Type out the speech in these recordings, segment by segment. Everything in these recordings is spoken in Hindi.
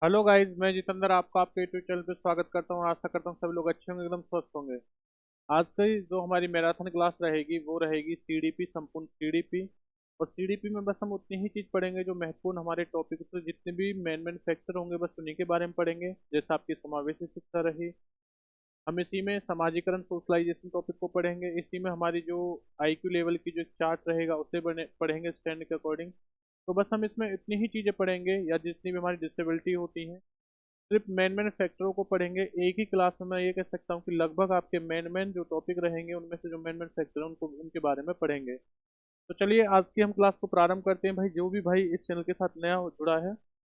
हेलो गाइस, मैं जितेंद्र आपका आपके यूट्यूब चैनल पे स्वागत करता हूँ। आशा करता हूँ सभी लोग अच्छे होंगे, एकदम स्वस्थ होंगे। आज की जो हमारी मैराथन क्लास रहेगी वो रहेगी सीडीपी, संपूर्ण सीडीपी। और सीडीपी में बस हम उतनी ही चीज पढ़ेंगे जो महत्वपूर्ण हमारे टॉपिक से, जितने भी मेन मेन फैक्टर होंगे बस उन्हीं के बारे में पढ़ेंगे। जैसे आपकी समावेशी शिक्षा रही, हम इसी में समाजीकरण सोशलाइजेशन टॉपिक को पढ़ेंगे। इसी में हमारी जो आईक्यू लेवल की जो चार्ट रहेगा उसे पढ़ेंगे स्टैंड के अकॉर्डिंग। तो बस हम इसमें इतनी ही चीजें पढ़ेंगे, या जितनी भी हमारी डिसेबिलिटी होती है सिर्फ मेन मेन फैक्टरों को पढ़ेंगे एक ही क्लास में। मैं ये कह सकता हूँ कि लगभग आपके मेन मेन जो टॉपिक रहेंगे उनमें से जो मेन मेन फैक्टर हैं उनको उनके बारे में पढ़ेंगे। तो चलिए आज की हम क्लास को प्रारंभ करते हैं। भाई जो भी भाई इस चैनल के साथ नया जुड़ा है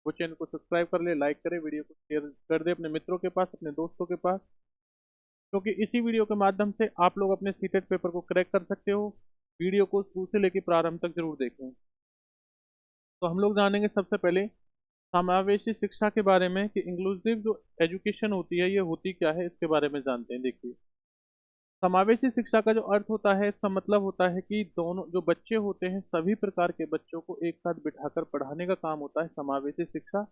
वो चैनल को सब्सक्राइब कर ले, लाइक करे, वीडियो को शेयर कर दे अपने मित्रों के पास, अपने दोस्तों के पास, क्योंकि इसी वीडियो के माध्यम से आप लोग अपने सीटेट पेपर को क्रैक कर सकते हो। वीडियो को शुरू से लेकर प्रारंभ तक जरूर देखें। तो हम लोग जानेंगे सबसे पहले समावेशी शिक्षा के बारे में कि इंक्लूसिव जो एजुकेशन होती है ये होती क्या है, इसके बारे में जानते हैं। देखिए, समावेशी शिक्षा का जो अर्थ होता है, इसका मतलब होता है कि दोनों जो बच्चे होते हैं सभी प्रकार के बच्चों को एक साथ बिठाकर पढ़ाने का काम होता है समावेशी शिक्षा।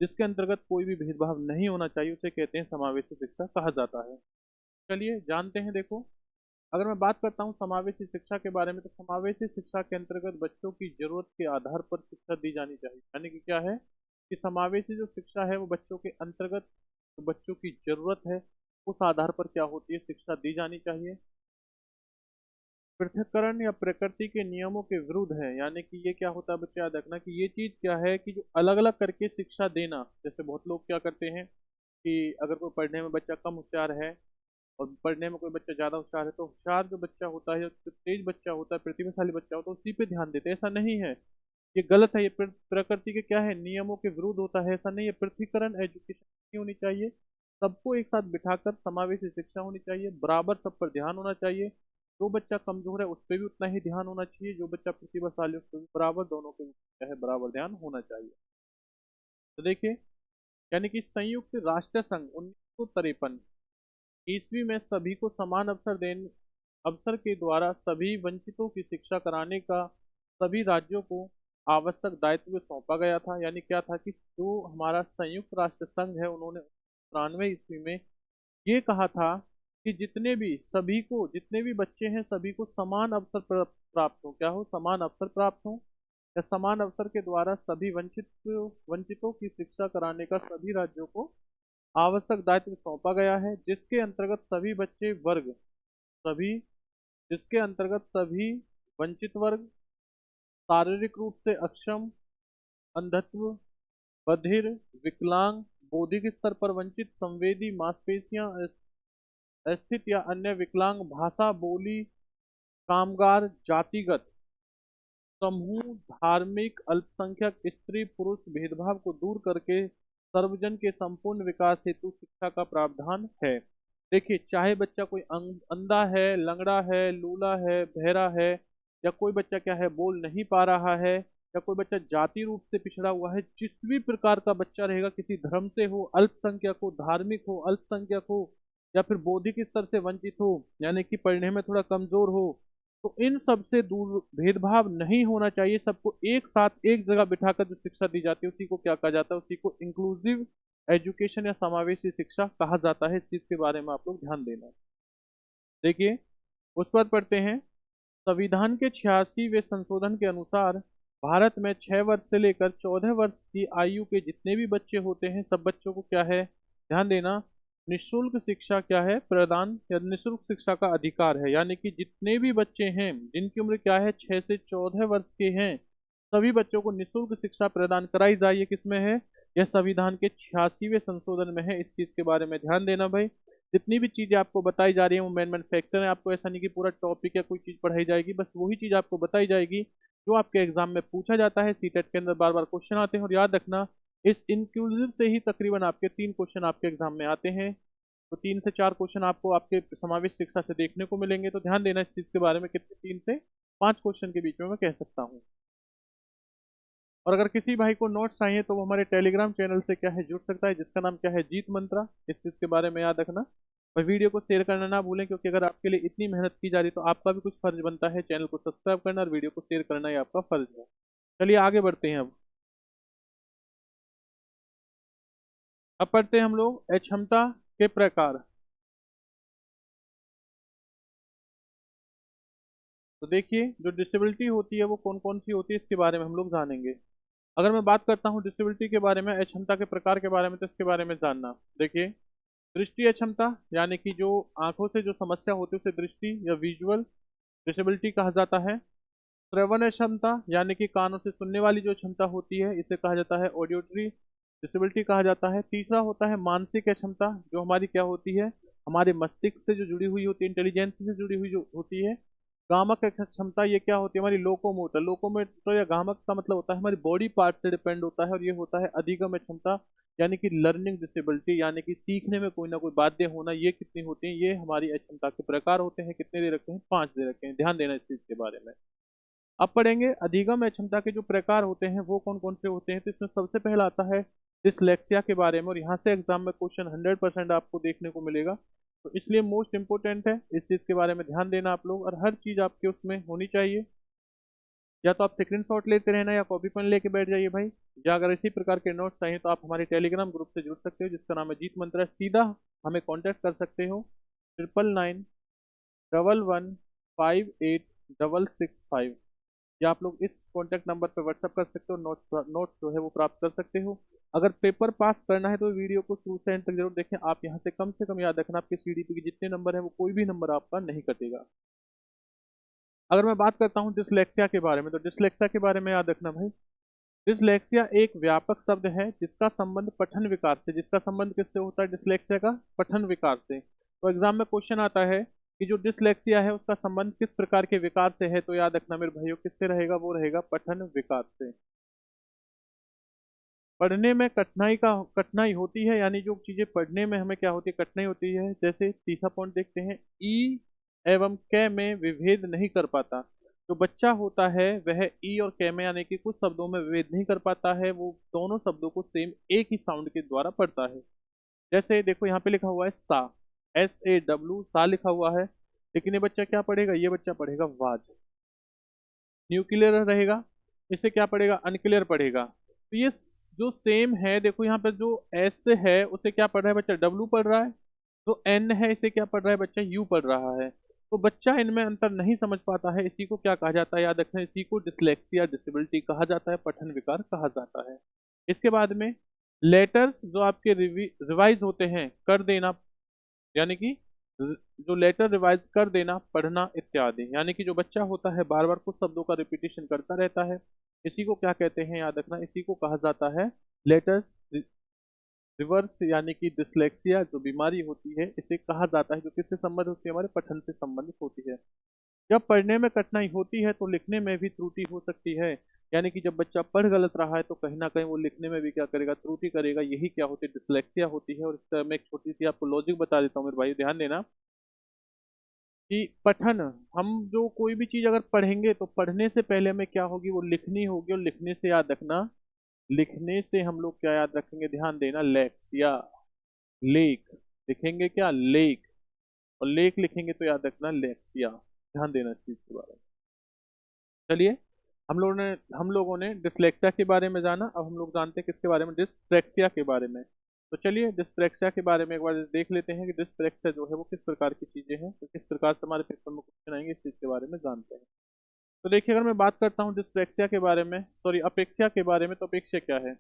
जिसके अंतर्गत कोई भी भेदभाव नहीं होना चाहिए उसे कहते हैं समावेशी शिक्षा कहा जाता है। चलिए जानते हैं। देखो, अगर मैं बात करता हूँ समावेशी शिक्षा के बारे में, तो समावेशी शिक्षा के अंतर्गत बच्चों की जरूरत के आधार पर शिक्षा दी जानी चाहिए। यानी कि क्या है कि समावेशी जो शिक्षा है वो बच्चों के अंतर्गत, तो बच्चों की जरूरत है उस आधार पर क्या होती है, शिक्षा दी जानी चाहिए। पृथक्करण या प्रकृति के नियमों के विरुद्ध है। यानी कि ये क्या होता है, बच्चे याद रखना कि ये चीज क्या है कि जो अलग अलग करके शिक्षा देना। जैसे बहुत लोग क्या करते हैं कि अगर कोई पढ़ने में बच्चा कम होशियार है और पढ़ने में कोई बच्चा ज्यादा होशियार है, तो होशियार जो बच्चा होता है, जो तेज बच्चा होता है, प्रतिभाशाली बच्चा होता है, उसी पे ध्यान देते हैं। ऐसा नहीं है, ये गलत है। ये प्रकृति के क्या है, नियमों के विरुद्ध होता है। ऐसा नहीं है। पृथ्वीकरण एजुकेशन नहीं होनी चाहिए। सबको एक साथ बिठाकर समावेशी शिक्षा होनी चाहिए, बराबर सब पर ध्यान होना चाहिए। जो बच्चा कमजोर है उस पर भी उतना ही ध्यान होना चाहिए, जो बच्चा प्रतिभाशाली है उस पर भी बराबर, दोनों पे क्या है, बराबर ध्यान होना चाहिए। तो देखिए, यानी कि संयुक्त राष्ट्र संघ 1953 ईस्वी में सभी को समान अवसर के द्वारा सभी वंचितों की शिक्षा कराने का सभी राज्यों को आवश्यक दायित्व सौंपा गया था। यानी क्या था कि जो हमारा संयुक्त राष्ट्र संघ है उन्होंने 93 ईस्वी में ये कहा था कि जितने भी बच्चे हैं सभी को समान अवसर प्राप्त हो। क्या हो, समान अवसर प्राप्त हो, या समान अवसर के द्वारा सभी वंचितों की शिक्षा कराने का सभी राज्यों को आवश्यक दायित्व सौंपा गया है। सभी जिसके अंतर्गत सभी वंचित वर्ग, शारीरिक रूप से अक्षम, अंधत्व, बधिर, विकलांग, बौद्धिक स्तर पर वंचित, संवेदी, मांसपेशियां स्थित या अन्य विकलांग, भाषा बोली, कामगार, जातिगत समूह, धार्मिक, अल्पसंख्यक, स्त्री पुरुष भेदभाव को दूर करके सर्वजन के संपूर्ण विकास हेतु शिक्षा का प्रावधान है। देखिए, चाहे बच्चा कोई अंधा है, लंगड़ा है, लूला है, बहरा है, या कोई बच्चा क्या है बोल नहीं पा रहा है, या कोई बच्चा जाति रूप से पिछड़ा हुआ है, जिस भी प्रकार का बच्चा रहेगा, किसी धर्म से हो, अल्पसंख्यक हो, धार्मिक हो, अल्पसंख्यक हो, या फिर बौद्धिक स्तर से वंचित हो, यानी कि पढ़ने में थोड़ा कमजोर हो, तो इन सब से दूर भेदभाव नहीं होना चाहिए। सबको एक साथ एक जगह बिठाकर जो शिक्षा दी जाती है उसी को क्या कहा जाता है, उसी को इंक्लूसिव एजुकेशन या समावेशी शिक्षा कहा जाता है। इस चीज के बारे में आप लोग ध्यान देना। देखिए, उस पर पढ़ते हैं। संविधान के 86वें संशोधन के अनुसार भारत में 6 वर्ष से लेकर 14 वर्ष की आयु के जितने भी बच्चे होते हैं सब बच्चों को क्या है, ध्यान देना, निशुल्क शिक्षा क्या है, प्रदान, या निशुल्क शिक्षा का अधिकार है। यानी कि जितने भी बच्चे हैं जिनकी उम्र क्या है 6 से 14 वर्ष के हैं, सभी बच्चों को निशुल्क शिक्षा प्रदान कराई जाए। ये किसमें है, यह संविधान के 86वें संशोधन में है। इस चीज के बारे में ध्यान देना भाई। जितनी भी चीजें आपको बताई जा रही है वो मेन मेन फैक्टर है। आपको ऐसा नहीं कि पूरा टॉपिक या कोई चीज पढ़ाई जाएगी, बस वही चीज आपको बताई जाएगी जो आपके एग्जाम में पूछा जाता है। सीटेट के अंदर बार बार क्वेश्चन आते हैं, और याद रखना इस इंक्लूसिव से ही तकरीबन आपके 3 क्वेश्चन आपके एग्जाम में आते हैं। तो 3 से 4 क्वेश्चन आपको आपके समावेश शिक्षा से देखने को मिलेंगे। तो ध्यान देना इस चीज के बारे में, कितने 3 से 5 क्वेश्चन के बीच में मैं कह सकता हूँ। और अगर किसी भाई को नोट्स चाहिए तो वो हमारे टेलीग्राम चैनल से क्या है जुड़ सकता है, जिसका नाम क्या है, जीत मंत्रा। इस चीज के बारे में याद रखना। और वीडियो को शेयर करना ना भूलें, क्योंकि अगर आपके लिए इतनी मेहनत की जा रही है तो आपका भी कुछ फर्ज बनता है चैनल को सब्सक्राइब करना और वीडियो को शेयर करना, ही आपका फर्ज है। चलिए आगे बढ़ते हैं अब। अब पढ़ते हैं हम लोग अक्षमता के प्रकार। तो देखिए जो डिसेबिलिटी होती है वो कौन कौन सी होती है इसके बारे में हम लोग जानेंगे। अगर मैं बात करता हूँ डिसेबिलिटी के बारे में, अक्षमता के प्रकार के बारे में, तो इसके बारे में जानना। देखिए दृष्टि अक्षमता यानी कि जो आंखों से जो समस्या होती है उसे दृष्टि या विजुअल डिसेबिलिटी कहा जाता है। श्रवण क्षमता यानी कि कानों से सुनने वाली जो क्षमता होती है इसे कहा जाता है ऑडियोटरी डिसेबिलिटी कहा जाता है। तीसरा होता है मानसिक क्षमता, जो हमारी क्या होती है, हमारे मस्तिष्क से जो जुड़ी हुई होती है, इंटेलिजेंस से जुड़ी हुई जो होती है। गामक क्षमता ये क्या होती है, हमारी लोकोमोटर। लोकोमोटर या गामक का मतलब होता है हमारी बॉडी पार्ट से डिपेंड होता है। और ये होता है अधिगम क्षमता यानी कि लर्निंग डिसेबिलिटी, यानी कि सीखने में कोई ना कोई बाध्य होना। ये कितनी होती है, ये हमारी अक्षमता के प्रकार होते हैं। कितने दे रखे हैं, 5 दे रखे हैं, ध्यान देना इस चीज के बारे में। अब पढ़ेंगे अधिगम क्षमता के जो प्रकार होते हैं वो कौन कौन से होते हैं। तो इसमें सबसे पहला आता है डिसलेक्सिया के बारे में, और यहाँ से एग्जाम में क्वेश्चन 100% आपको देखने को मिलेगा। तो इसलिए मोस्ट इंपोर्टेंट है, इस चीज़ के बारे में ध्यान देना आप लोग, और हर चीज़ आपके उसमें होनी चाहिए। या तो आप स्क्रीनशॉट लेते रहना या कॉपी पेन लेके बैठ जाइए भाई। या अगर इसी प्रकार के नोट्स चाहिए तो आप हमारे टेलीग्राम ग्रुप से जुड़ सकते हो जिसका नाम है जीत मंत्रा। सीधा हमें कॉन्टैक्ट कर सकते हो 999111586665, या आप लोग इस कॉन्टैक्ट नंबर पर व्हाट्सअप कर सकते हो। नोट्स जो है वो प्राप्त कर सकते हो। अगर पेपर पास करना है तो वीडियो को शुरू से एंड तक जरूर देखें। आप यहाँ से कम याद रखना, आपके सीडीपी के जितने नंबर है वो कोई भी नंबर आपका नहीं कटेगा। अगर मैं बात करता हूँ डिसलेक्सिया के बारे में, तो डिसलेक्सिया के बारे में याद रखना भाई। डिसलेक्सिया एक व्यापक शब्द है जिसका संबंध पठन विकार से, जिसका संबंध किससे होता है, डिसलेक्सिया का पठन विकार से। तो एग्जाम में क्वेश्चन आता है कि जो डिसलेक्सिया है उसका संबंध किस प्रकार के विकार से है। तो याद रखना मेरे भाइयों, किससे रहेगा, वो रहेगा पठन विकार से। पढ़ने में कठिनाई होती है, यानी जो चीजें पढ़ने में हमें क्या होती है, कठिनाई होती है। जैसे तीसरा पॉइंट देखते हैं, ई एवं कै में विभेद नहीं कर पाता। जो बच्चा होता है वह ई और कै में यानी कि कुछ शब्दों में विभेद नहीं कर पाता है। वो दोनों शब्दों को सेम एक ही साउंड के द्वारा पढ़ता है। जैसे देखो यहाँ पे लिखा हुआ है सा, SAW सा लिखा हुआ है, लेकिन ये बच्चा क्या पढ़ेगा, ये बच्चा पढ़ेगा वाज। न्यूक्लियर रहेगा, इसे क्या पढ़ेगा, अनक्लियर पढ़ेगा। तो ये जो सेम है, देखो यहाँ पर जो एस है उसे क्या पढ़ रहा है बच्चा, डब्लू पढ़ रहा है। जो एन है इसे क्या पढ़ रहा है बच्चा, यू पढ़ रहा है। तो बच्चा इनमें अंतर नहीं समझ पाता है। इसी को क्या कहा जाता है, याद रखना, इसी को डिसलेक्सिया डिसेबिलिटी कहा जाता है, पठन विकार कहा जाता है। इसके बाद में लेटर्स जो आपके रिवाइज होते हैं कर देना, यानी कि जो लेटर रिवाइज कर देना, पढ़ना इत्यादि, यानी कि जो बच्चा होता है बार बार कुछ शब्दों का रिपीटेशन करता रहता है, इसी को क्या कहते हैं, याद रखना, इसी को कहा जाता है लेटर रिवर्स, यानी कि डिसलेक्सिया जो बीमारी होती है इसे कहा जाता है। जो किससे संबंध होती है, हमारे पठन से संबंधित होती है। जब पढ़ने में कठिनाई होती है तो लिखने में भी त्रुटि हो सकती है। यानी कि जब बच्चा पढ़ गलत रहा है तो कहीं ना कहीं वो लिखने में भी क्या करेगा, त्रुटि करेगा। यही क्या होती है, डिसलेक्सिया होती है। और इस तरह मैं एक छोटी सी आपको लॉजिक बता देता हूँ मेरे भाई, ध्यान देना कि पठन, हम जो कोई भी चीज अगर पढ़ेंगे तो पढ़ने से पहले हमें क्या होगी, वो लिखनी होगी। और लिखने से याद रखना, लिखने से हम लोग क्या याद रखेंगे, ध्यान देना, लेक्स या लेख लिखेंगे, क्या लेख। और लेख लिखेंगे तो याद रखना लेक्सिया। ध्यान देना इस चीज के बारे में। चलिए, हम लोगों ने डिसलेक्सिया के बारे में जाना। अब हम लोग जानते हैं किसके बारे में, डिस्प्रेक्सिया के बारे में। तो चलिए डिस्प्रेक्सिया के बारे में एक बार देख लेते हैं कि डिस्प्रेक्सिया जो है वो किस प्रकार की चीजें हैं, तो किस प्रकार से हमारे पेपर में क्वेश्चन आएंगे, इस चीज के बारे में जानते हैं। तो देखिए, अगर मैं बात करता हूँ डिस्प्रेक्सिया के बारे में, सॉरी अपेक्सिया के बारे में, तो अपेक्सिया क्या है।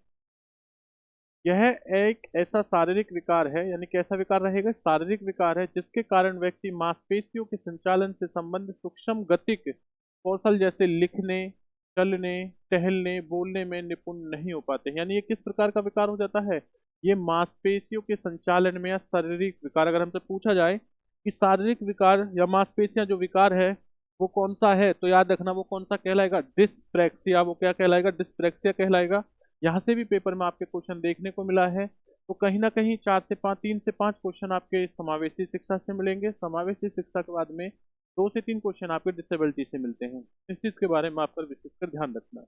यह एक ऐसा शारीरिक विकार है, यानी कैसा विकार रहेगा, शारीरिक विकार है जिसके कारण व्यक्ति मांसपेशियों के संचालन से संबंधित सूक्ष्म गतिक कौशल जैसे लिखने, चलने, टहलने, बोलने में निपुण नहीं हो पाते हैं। यानी ये किस प्रकार का विकार हो जाता है, ये मांसपेशियों के संचालन में, या शारीरिक विकार अगर हमसे पूछा जाए कि शारीरिक विकार या मांसपेशियां जो विकार है वो कौन सा है, तो याद रखना वो कौन सा कहलाएगा, डिस्प्रेक्सिया। वो क्या कहलाएगा, डिस्प्रेक्सिया कहलाएगा। यहाँ से भी पेपर में आपके क्वेश्चन देखने को मिला है। तो कहीं ना कहीं 4 से 5, 3 से 5 क्वेश्चन आपके समावेशी शिक्षा से मिलेंगे। समावेशी शिक्षा के बाद में 2 से 3 क्वेश्चन आपके डिसेबिलिटी से मिलते हैं। इस चीज के बारे में आपका विशेषकर ध्यान रखना।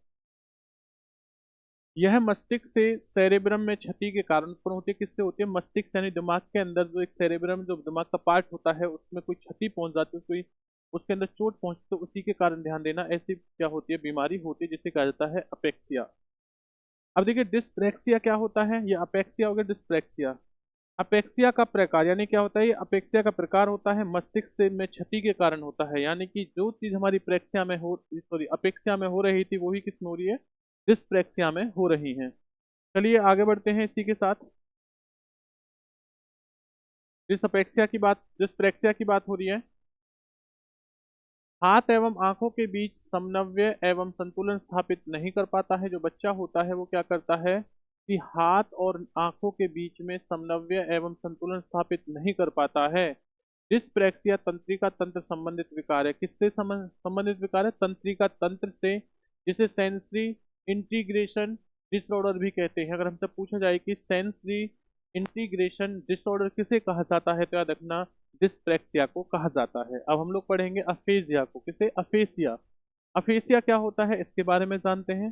यह मस्तिष्क से सेरेब्रम में क्षति के कारण उत्पन्न होती है। किससे होती है, मस्तिष्क यानी दिमाग के अंदर जो एक सेरेब्रम जो दिमाग का पार्ट होता है उसमें कोई क्षति पहुंच जाती है, कोई उसके अंदर चोट पहुंचती, तो उसी के कारण ध्यान देना, ऐसी क्या होती है, बीमारी होती है जिसे कहा जाता है अपेक्सिया। अब देखिए डिस्प्रेक्सिया क्या होता है, ये अपेक्सिया हो गया डिस्प्रेक्सिया। अपेक्सिया का प्रकार यानी क्या होता है, ये अपेक्सिया का प्रकार होता है मस्तिष्क से में क्षति के कारण होता है, यानी कि जो चीज हमारी प्रेक्सिया में हो, सॉरी अपेक्सिया में हो रही थी वही किस में हो रही है, डिस्प्रेक्सिया में हो रही है। चलिए आगे बढ़ते हैं इसी के साथ। डिस्प्रेक्सिया की बात हो रही है। हाथ एवं आंखों के बीच समन्वय एवं संतुलन स्थापित नहीं कर पाता है। जो बच्चा होता है वो क्या करता है कि हाथ और आंखों के बीच में समन्वय एवं संतुलन स्थापित नहीं कर पाता है। डिस्प्रेक्सिया तंत्रिका तंत्र संबंधित विकार है। किससे संबंधित विकार है, तंत्रिका तंत्र से, जिसे सेंसरी इंटीग्रेशन डिसऑर्डर भी कहते हैं। अगर हमसे पूछा जाए कि सेंसरी इंटीग्रेशन डिसऑर्डर किसे कहा जाता है, तो याद रखना डिस्प्रेक्सिया को कहा जाता है। अब हम लोग पढ़ेंगे अफेजिया को। किसे, अफेसिया। अफेसिया क्या होता है इसके बारे में जानते हैं।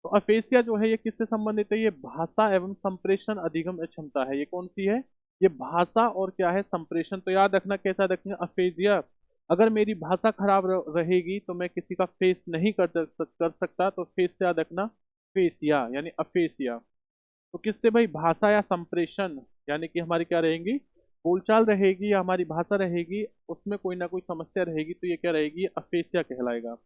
तो अफेसिया जो है ये किससे संबंधित है, ये भाषा एवं संप्रेषण अधिगम क्षमता है। ये कौन सी है, ये भाषा और क्या है, संप्रेषण। तो याद रखना कैसा रखेंगे, अफेजिया। अगर मेरी भाषा खराब रहेगी तो मैं किसी का फेस नहीं कर सकता, तो फेस से याद रखना फेसिया यानी अफेसिया। तो किससे भाई, भाषा या संप्रेषण, यानी कि हमारी क्या रहेंगी, बोलचाल रहेगी या हमारी भाषा रहेगी, उसमें कोई ना कोई समस्या रहेगी, तो ये क्या रहेगी, अफेसिया कहलाएगा।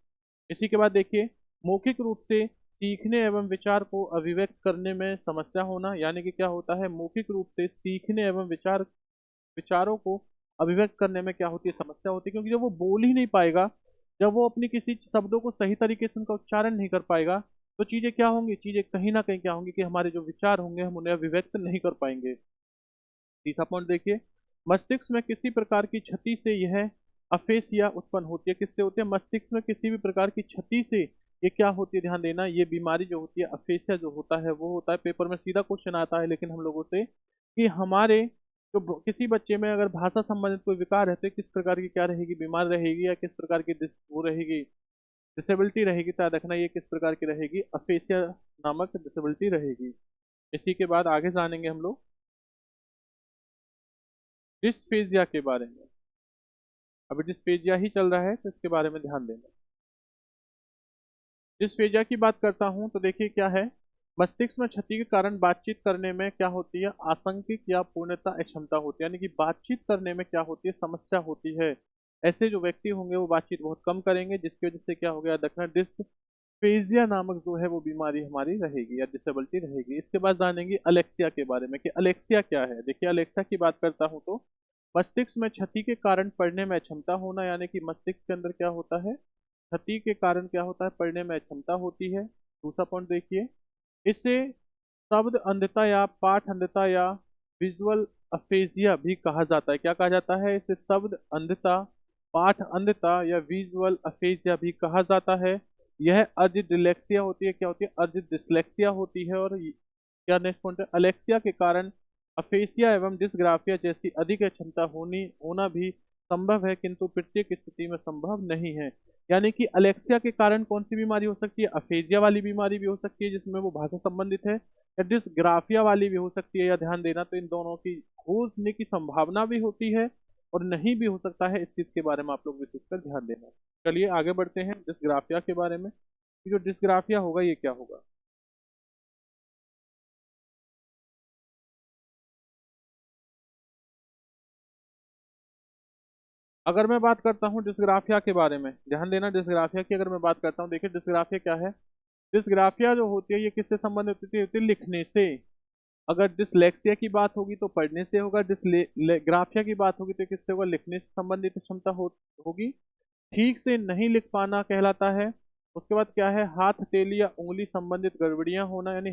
इसी के बाद देखिए, मौखिक रूप से सीखने एवं विचार को अभिव्यक्त करने में समस्या होना, यानी कि क्या होता है, मौखिक रूप से सीखने एवं विचारों को अभिव्यक्त करने में क्या होती है, समस्या होती है। क्योंकि जब वो बोल ही नहीं पाएगा, जब वो अपनी किसी शब्दों को सही तरीके से उनका उच्चारण नहीं कर पाएगा, तो चीजें क्या होंगी, चीजें कहीं ना कहीं क्या होंगी कि हमारे जो विचार होंगे हम उन्हें अभिव्यक्त नहीं कर पाएंगे। तीसरा पॉइंट देखिए, मस्तिष्क में किसी प्रकार की क्षति से यह अफेसिया उत्पन्न होती है। किससे होती है, मस्तिष्क में किसी भी प्रकार की क्षति से ये क्या होती है, ध्यान देना, ये बीमारी जो होती है, अफेसिया जो होता है वो होता है। पेपर में सीधा क्वेश्चन आता है लेकिन हम लोगों से कि हमारे जो किसी बच्चे में अगर भाषा संबंधित कोई विकार है तो ये किस प्रकार की क्या रहेगी, बीमार रहेगी, या किस प्रकार की वो रहेगी, डिसेबिलिटी रहेगी। तो याद रखना ये किस प्रकार की रहेगी, अफेसिया नामक डिसेबिलिटी रहेगी। इसी के बाद आगे जानेंगे हम लोग डिस्फेजिया के बारे में। अभी डिस्फेजिया ही चल रहा है तो इसके बारे में ध्यान देना। डिस्फेजिया की बात करता हूं तो देखिए क्या है, मस्तिष्क में क्षति के कारण बातचीत करने में क्या होती है, आंशिक या पूर्णता अक्षमता होती है, यानी कि बातचीत करने में क्या होती है, समस्या होती है। ऐसे जो व्यक्ति होंगे वो बातचीत बहुत कम करेंगे, जिसकी वजह से क्या हो गया, देखना डिस्फेजिया नामक जो है वो बीमारी हमारी रहेगी या डिसेबिलिटी रहेगी। इसके बाद जानेंगे अलेक्सिया के बारे में कि अलेक्सिया क्या है। देखिए अलेक्सिया की बात करता हूं तो मस्तिष्क में क्षति के कारण पढ़ने में अक्षमता होना, यानी कि मस्तिष्क के अंदर क्या होता है, क्षति के कारण क्या होता है, पढ़ने में अक्षमता होती है। दूसरा पॉइंट देखिए, इसे शब्द अंधता या पाठ अंधता या विजुअल अफेजिया भी कहा जाता है। क्या कहा जाता है, इसे शब्द अंधता, पाठ अंधता या विजुअल अफेजिया भी कहा जाता है। यह अर्जित डिलेक्सिया होती है, क्या होती है, अर्जित डिसलेक्सिया होती है। और क्या नेक्स्ट पॉइंट है, अलेक्सिया के कारण अफेसिया एवं डिसग्राफिया जैसी अधिक क्षमता होना भी संभव है, किंतु प्रत्येक स्थिति में संभव नहीं है। यानी कि अलेक्सिया के कारण कौन सी बीमारी हो सकती है, अफेजिया वाली बीमारी भी हो सकती है जिसमें वो भाषा संबंधित है, या डिसग्राफिया वाली भी हो सकती है। या ध्यान देना, तो इन दोनों की होने की संभावना भी होती है और नहीं भी हो सकता है। इस चीज के बारे में आप लोग विशेषकर ध्यान देना। चलिए आगे बढ़ते हैं डिसग्राफिया के बारे में कि जो डिसग्राफिया होगा ये क्या होगा। अगर मैं बात करता हूँ डिस्ग्राफिया के बारे में, ध्यान देना, डिस्ग्राफिया की अगर मैं बात करता हूँ, देखिए डिस्ग्राफिया क्या है। डिस्ग्राफिया जो होती है ये किससे संबंधित होती है, लिखने से। अगर डिसलेक्सिया की बात होगी तो पढ़ने से होगा, डिसग्राफिया की बात होगी तो किससे होगा, लिखने से संबंधित क्षमता होगी। ठीक से नहीं लिख पाना कहलाता है। उसके बाद क्या है, हाथ हथेली या उंगली संबंधित गड़बड़ियां होना, यानी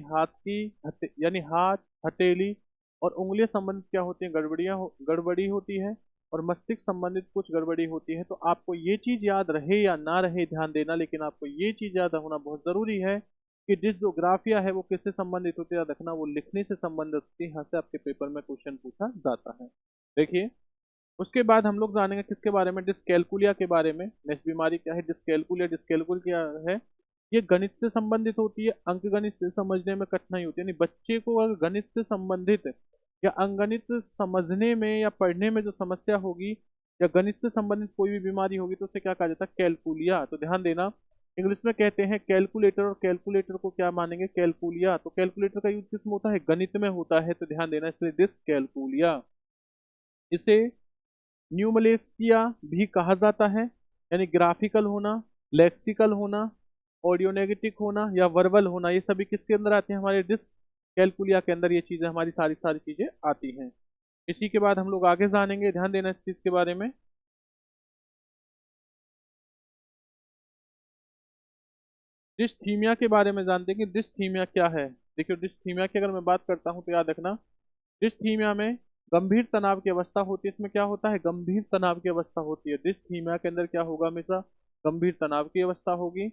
यानी हाथ हथेली और उंगलियां संबंधित क्या होती हैं, गड़बड़ी होती है। और मस्तिष्क संबंधित कुछ गड़बड़ी होती है। तो आपको ये चीज याद रहे या ना रहे ध्यान देना, लेकिन आपको ये चीज याद होना बहुत जरूरी है कि डिसग्राफिया है वो किससे संबंधित होती है, याद रखना वो लिखने से संबंधित होती है। यहाँ से आपके पेपर में क्वेश्चन पूछा जाता है। देखिए उसके बाद हम लोग जानेंगे किसके बारे में, डिस्कैल्कुलिया के बारे में। नेक्स्ट बीमारी क्या है, डिस्कैल्कुलिया। डिस्कैल्कुल क्या है, ये गणित से संबंधित होती है, अंक गणित से समझने में कठिनाई होती है। यानी बच्चे को अगर गणित से संबंधित या अंकगणित समझने में या पढ़ने में जो समस्या होगी, या गणित से संबंधित कोई भी बीमारी होगी, तो उसे क्या कहा जाता है, कैलकुलिया। तो ध्यान देना, इंग्लिश में कहते हैं कैलकुलेटर, और कैलकुलेटर को क्या मानेंगे, कैलकुलिया। तो कैलकुलेटर का यूज किसमें होता है, गणित में होता है, तो ध्यान देना, इसलिए दिस कैलकुलिया। इसे न्यूमलेस्किया भी कहा जाता है, यानी ग्राफिकल होना, लेक्सिकल होना, ऑडियोनेगेटिक होना या वर्बल होना, ये सभी किसके अंदर आते हैं, हमारे डिस कैलकुलिया के अंदर ये चीजें, हमारी सारी सारी चीजें आती हैं। इसी के बाद हम लोग आगे जानेंगे, ध्यान देना इस चीज के बारे में। डिस्थीमिया के बारे में जानते हैं कि डिस्थीमिया क्या है। देखिए डिस्थीमिया की अगर मैं बात करता हूँ तो याद रखना, डिस्थीमिया में गंभीर तनाव की अवस्था होती है। इसमें क्या होता है, गंभीर तनाव की अवस्था होती है। डिस्थीमिया के अंदर क्या होगा, हमेशा गंभीर तनाव की अवस्था होगी।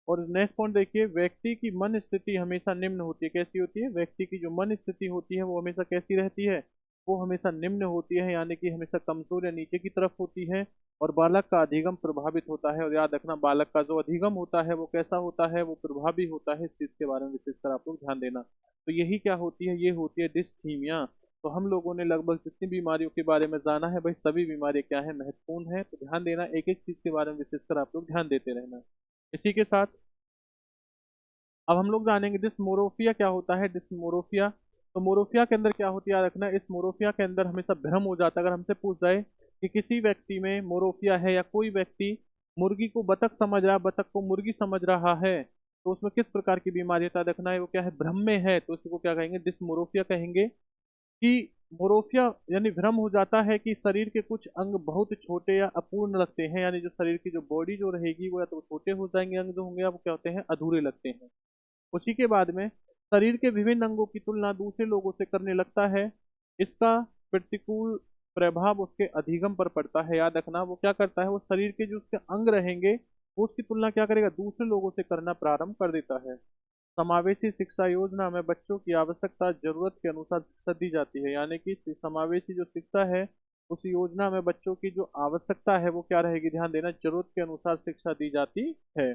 और नेक्स्ट पॉइंट देखिए, व्यक्ति की मन स्थिति हमेशा निम्न होती है। कैसी होती है, व्यक्ति की जो मन स्थिति होती है वो हमेशा कैसी रहती है, वो हमेशा निम्न होती है, यानी कि हमेशा कमजोर या नीचे की तरफ होती है। और बालक का अधिगम प्रभावित होता है। और याद रखना, बालक का जो अधिगम होता है वो कैसा होता है, वो प्रभावी होता है। इस चीज के बारे में विशेषकर आप लोग ध्यान देना। तो यही क्या होती है, ये होती है डिस्थीमिया। तो हम लोगों ने लगभग जितनी बीमारियों के बारे में जाना है भाई, सभी बीमारियां क्या है, महत्वपूर्ण है। तो ध्यान देना, एक एक चीज के बारे में विशेषकर आप लोग ध्यान देते रहना। इसी के साथ अब हम लोग जानेंगे डिस्मोरोफिया क्या होता है। डिस्मोरोफिया, तो मोरोफिया के अंदर क्या होती है, याद रखना, इस मोरोफिया के अंदर हमेशा भ्रम हो जाता है। अगर हमसे पूछ जाए कि किसी व्यक्ति में मोरोफिया है, या कोई व्यक्ति मुर्गी को बतख समझ रहा है, बतख को मुर्गी समझ रहा है, तो उसमें किस प्रकार की बीमारी है, याद रखना है, वो क्या है, भ्रम में है, तो उसको क्या कहेंगे, डिस्मोरोफिया कहेंगे। कि मोरोफिया यानी भ्रम हो जाता है कि शरीर के कुछ अंग बहुत छोटे या अपूर्ण लगते हैं, यानी जो शरीर की जो बॉडी जो रहेगी वो या तो छोटे हो जाएंगे, अंग जो होंगे वो क्या होते हैं, अधूरे लगते हैं। उसी के बाद में शरीर के विभिन्न अंगों की तुलना दूसरे लोगों से करने लगता है। इसका प्रतिकूल प्रभाव उसके अधिगम पर पड़ता है। याद रखना, वो क्या करता है, वो शरीर के जो उसके अंग रहेंगे वो उसकी तुलना क्या करेगा, दूसरे लोगों से करना प्रारंभ कर देता है। समावेशी शिक्षा योजना में बच्चों की आवश्यकता जरूरत के अनुसार शिक्षा दी जाती है, यानी कि समावेशी जो शिक्षा है उस योजना में बच्चों की जो आवश्यकता है वो क्या रहेगी, ध्यान देना, जरूरत के अनुसार शिक्षा दी जाती है।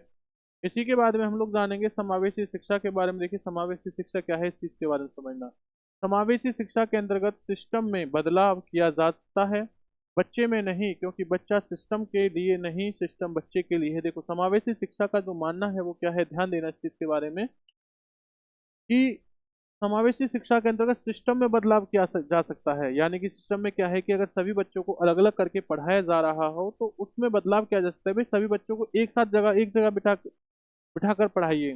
इसी के बाद में हम लोग जानेंगे समावेशी शिक्षा के बारे में। देखिए समावेशी शिक्षा क्या है, इस चीज के बारे में समझना। समावेशी शिक्षा के अंतर्गत सिस्टम में बदलाव किया जाता है, बच्चे में नहीं, क्योंकि बच्चा सिस्टम के लिए नहीं, सिस्टम बच्चे के लिए है। देखो समावेशी शिक्षा का जो मानना है वो क्या है, ध्यान देना इस चीज के बारे में, कि समावेशी शिक्षा के अंतर्गत सिस्टम में बदलाव किया जा सकता है। यानी कि सिस्टम में क्या है कि अगर सभी बच्चों को अलग अलग करके पढ़ाया जा रहा हो तो उसमें बदलाव किया जा सकता है। भाई सभी बच्चों को एक जगह बिठाकर पढ़ाइए।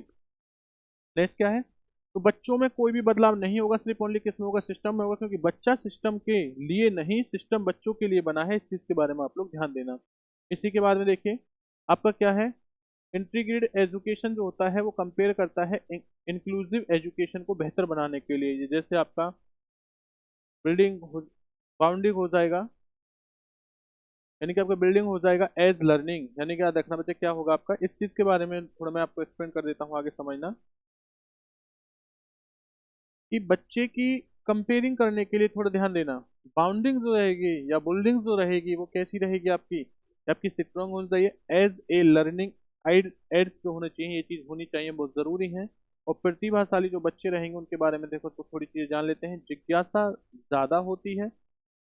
नेक्स्ट क्या है, तो बच्चों में कोई भी बदलाव नहीं होगा, सिर्फ ओनली किस में होगा, सिस्टम में होगा, क्योंकि बच्चा सिस्टम के लिए नहीं, सिस्टम बच्चों के लिए बना है। इस चीज के बारे में आप लोग ध्यान देना। इसी के बाद में देखिए आपका क्या है, इंटीग्रेटेड एजुकेशन जो होता है वो कंपेयर करता है इंक्लूसिव एजुकेशन को बेहतर बनाने के लिए। जैसे आपका बिल्डिंग बाउंडिंग हो जाएगा, यानी कि आपका बिल्डिंग हो जाएगा एज लर्निंग, यानी कि याद रखना बच्चे क्या होगा आपका, इस चीज के बारे में थोड़ा मैं आपको एक्सप्लेन कर देता हूँ, आगे समझना। कि बच्चे की कंपेयरिंग करने के लिए थोड़ा ध्यान देना, बाउंडिंग जो रहेगी या बिल्डिंग जो रहेगी वो कैसी रहेगी आपकी, आपकी स्ट्रॉन्ग होनी चाहिए, एज ए लर्निंग एड्स जो होने चाहिए, ये चीज होनी चाहिए, बहुत जरूरी है। और प्रतिभाशाली जो बच्चे रहेंगे उनके बारे में देखो तो थोड़ी चीजें जान लेते हैं। जिज्ञासा ज्यादा होती है,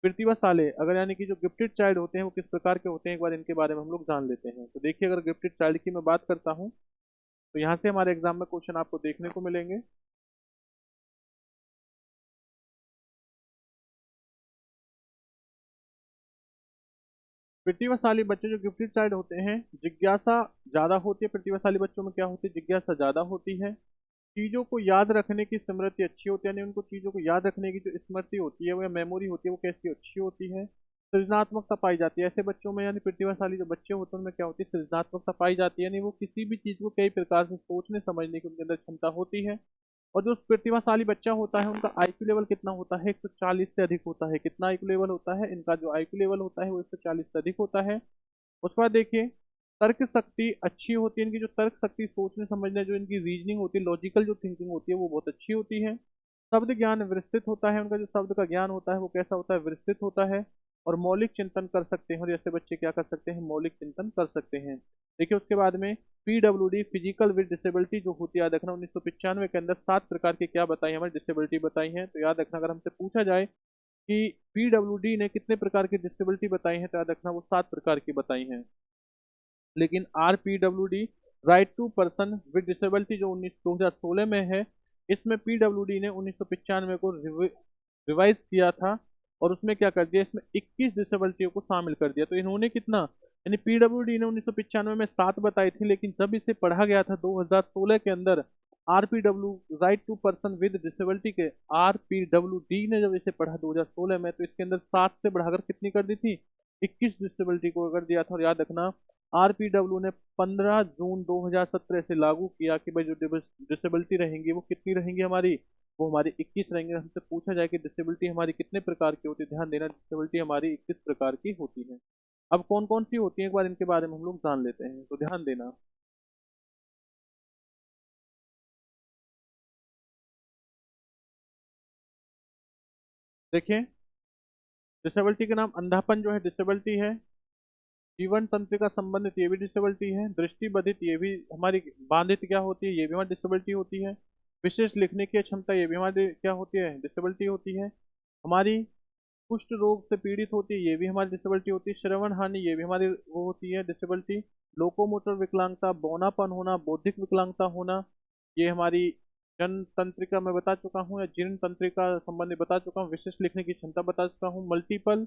प्रतिभाशाली अगर यानी कि जो गिफ्टेड चाइल्ड होते हैं वो किस प्रकार के होते हैं, एक बार इनके बारे में हम लोग जान लेते हैं। तो देखिए अगर गिफ्टेड चाइल्ड की मैं बात करता हूँ तो यहाँ से हमारे एग्जाम में क्वेश्चन आपको देखने को मिलेंगे। प्रतिभाशाली बच्चे जो गिफ्टेड चाइल्ड होते हैं, जिज्ञासा ज्यादा होती है। प्रतिभाशाली बच्चों में क्या होती है, जिज्ञासा ज्यादा होती है। चीजों को याद रखने की स्मृति अच्छी होती है, यानी उनको चीजों को याद रखने की जो स्मृति होती है वो या मेमोरी होती है वो कैसी अच्छी होती है। सृजनात्मकता पाई जाती है ऐसे बच्चों में, यानी प्रतिभाशाली जो बच्चे होते हैं उनमें क्या होती है, सृजनात्मकता पाई जाती है, यानी वो किसी भी चीज को कई प्रकार से सोचने समझने की उनके अंदर क्षमता होती है। और जो प्रतिभाशाली बच्चा होता है उनका आईक्यू लेवल कितना होता है, 140 से अधिक होता है। कितना आईक्यू लेवल होता है इनका, जो आईक्यू लेवल होता है वो 140 से अधिक होता है। उसके बाद देखिए तर्क शक्ति अच्छी होती है इनकी, जो तर्क शक्ति सोचने समझने, जो इनकी रीजनिंग होती है, लॉजिकल जो थिंकिंग होती है वो बहुत अच्छी होती है। शब्द ज्ञान विस्तृत होता है उनका, जो शब्द का ज्ञान होता है वो कैसा होता है, विस्तृत होता है। और मौलिक चिंतन कर सकते हैं, और जैसे बच्चे क्या कर सकते हैं, मौलिक चिंतन कर सकते हैं। देखिए उसके बाद में पीडब्ल्यूडी फिजिकल विद डिसेबिलिटी जो होती है, याद रखना 1995 के अंदर 7 प्रकार की क्या बताई, हमारी डिसेबिलिटी बताई है। तो याद रखना अगर हमसे पूछा जाए कि पीडब्ल्यूडी ने कितने प्रकार की डिसेबिलिटी बताई है, तो याद रखना वो 7 प्रकार की बताई हैं। लेकिन RPWD right to person with disability जो 2016 में है, इसमें पीडब्ल्यूडी ने 1995 को रिवाइज किया था और उसमें क्या कर दिया, इसमें 21 डिसेबिलिटियों को शामिल कर दिया। तो इन्होंने कितना, यानी पीडब्ल्यूडी ने 1995 में 7 बताई थी, लेकिन जब इसे पढ़ा गया था 2016 के अंदर, RPW right to person with disability के आरपीडब्ल्यूडी ने जब इसे पढ़ा 2016 में, तो इसके अंदर 7 से बढ़ाकर कितनी कर दी थी, 21 डिसेबिलिटी को कर दिया था। और याद रखना आरपीडब्ल्यू ने 15 जून 2017 से लागू किया कि भाई जो डिसेबिलिटी रहेंगी वो कितनी रहेंगी हमारी, वो हमारी 21 रहेंगे। हमसे पूछा जाए कि डिसेबिलिटी हमारी कितने प्रकार की होती है, ध्यान देना डिसेबिलिटी हमारी 21 प्रकार की होती है। अब कौन कौन सी होती है एक बार इनके बारे में हम लोग जान लेते हैं, तो ध्यान देना। देखिए, डिसेबिलिटी के नाम, अंधापन जो है डिसेबिलिटी है, जीवन तंत्रिका संबंधित ये भी डिसेबिलिटी है, दृष्टि बाधित ये भी हमारी, बाधित क्या होती है, ये भी हमारी डिसेबिलिटी होती है, विशेष लिखने की क्षमता ये भी हमारी क्या होती है, डिसेबिलिटी होती है, हमारी कुष्ठ रोग से पीड़ित होती है ये भी हमारी डिसेबिलिटी होती है, श्रवण हानि ये भी हमारी वो होती है डिसेबिलिटी, लोकोमोटर विकलांगता, बौनापन होना, बौद्धिक विकलांगता होना, ये हमारी जन तंत्रिका में बता चुका हूँ, या जीर्ण तंत्रिका संबंधी बता चुका हूँ, विशिष्ट लिखने की क्षमता बता चुका हूँ, मल्टीपल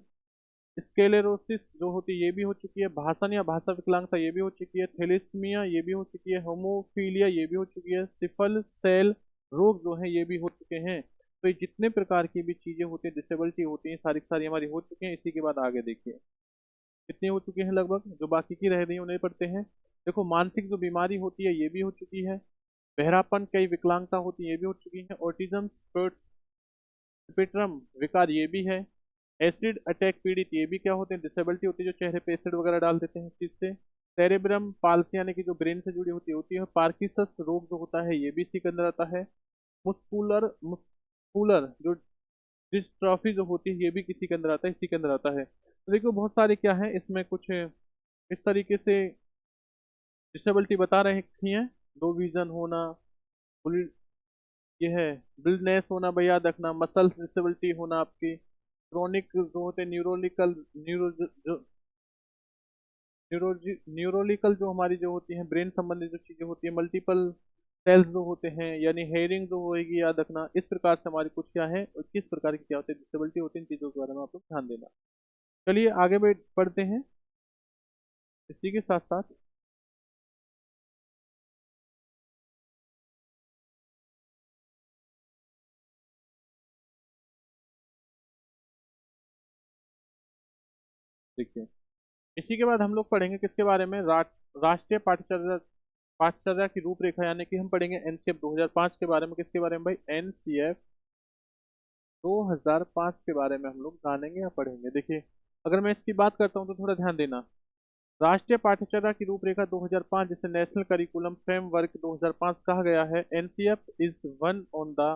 स्केलेरोसिस जो होती है ये भी हो चुकी है, भाषण या भाषा विकलांगता ये भी हो चुकी है, थैलेसीमिया ये भी हो चुकी है, होमोफीलिया ये भी हो चुकी है, सिफल सेल रोग जो है ये भी हो चुके हैं। तो ये जितने प्रकार की भी चीजें होती हैं, डिसेबिलिटी होती हैं, सारी की सारी हमारी हो चुकी हैं। इसी के बाद आगे देखिए कितनी हो चुकी हैं, लगभग जो बाकी की रह रही हैं उन्हें पढ़ते हैं। देखो, मानसिक जो बीमारी होती है ये भी हो चुकी है, बहरापन कई विकलांगता होती है ये भी हो चुकी है, ऑटिज्म स्पेक्ट्रम विकार ये भी है, एसिड अटैक पीड़ित ये भी क्या होते हैं, डिसेबिलिटी होती है, जो चेहरे पे एसिड वगैरह डाल देते हैं इस चीज से, सेरेब्रम पाल्सी यानी कि जो ब्रेन से जुड़ी होती है, पार्किंसंस रोग जो होता है ये भी इसी के अंदर आता है, मुस्कुलर जो डिस्ट्रॉफी जो होती है ये भी किसी के अंदर आता है, इसी के अंदर आता है। तो देखो बहुत सारे क्या है इसमें, कुछ इस तरीके से डिसेबिलिटी बता रही हैं, दो विजन होना, ये है ब्लिंडनेस होना, भाई याद रखना, मसल्स डिसेबिलिटी होना आपकी, क्रोनिक जो होते हैं न्यूरोलिकल न्यूरोलिकल जो हमारी जो होती हैं ब्रेन संबंधी जो चीजें होती है, मल्टीपल सेल्स जो होते हैं, यानी हेयरिंग जो होएगी, याद रखना। इस प्रकार से हमारी कुछ क्या है और किस प्रकार की क्या होती है डिसेबिलिटी होती है, इन चीजों के बारे में आप लोग ध्यान देना। चलिए आगे बढ़ते हैं इसी के साथ साथ। देखिए, इसी के बाद हम लोग पढ़ेंगे किसके बारे में, राष्ट्रीय पाठचर्या की रूपरेखा, यानी कि हम पढ़ेंगे एनसीएफ 2005 के बारे में। किसके बारे में भाई, एनसीएफ 2005 के बारे में हम लोग जानेंगे या पढ़ेंगे। देखिए, अगर मैं इसकी बात करता हूँ तो थोड़ा ध्यान देना। राष्ट्रीय पाठ्यचर्या की रूपरेखा 2005, जिसे नेशनल करिकुलम फ्रेमवर्क 2005 कहा गया है, NCF is one on the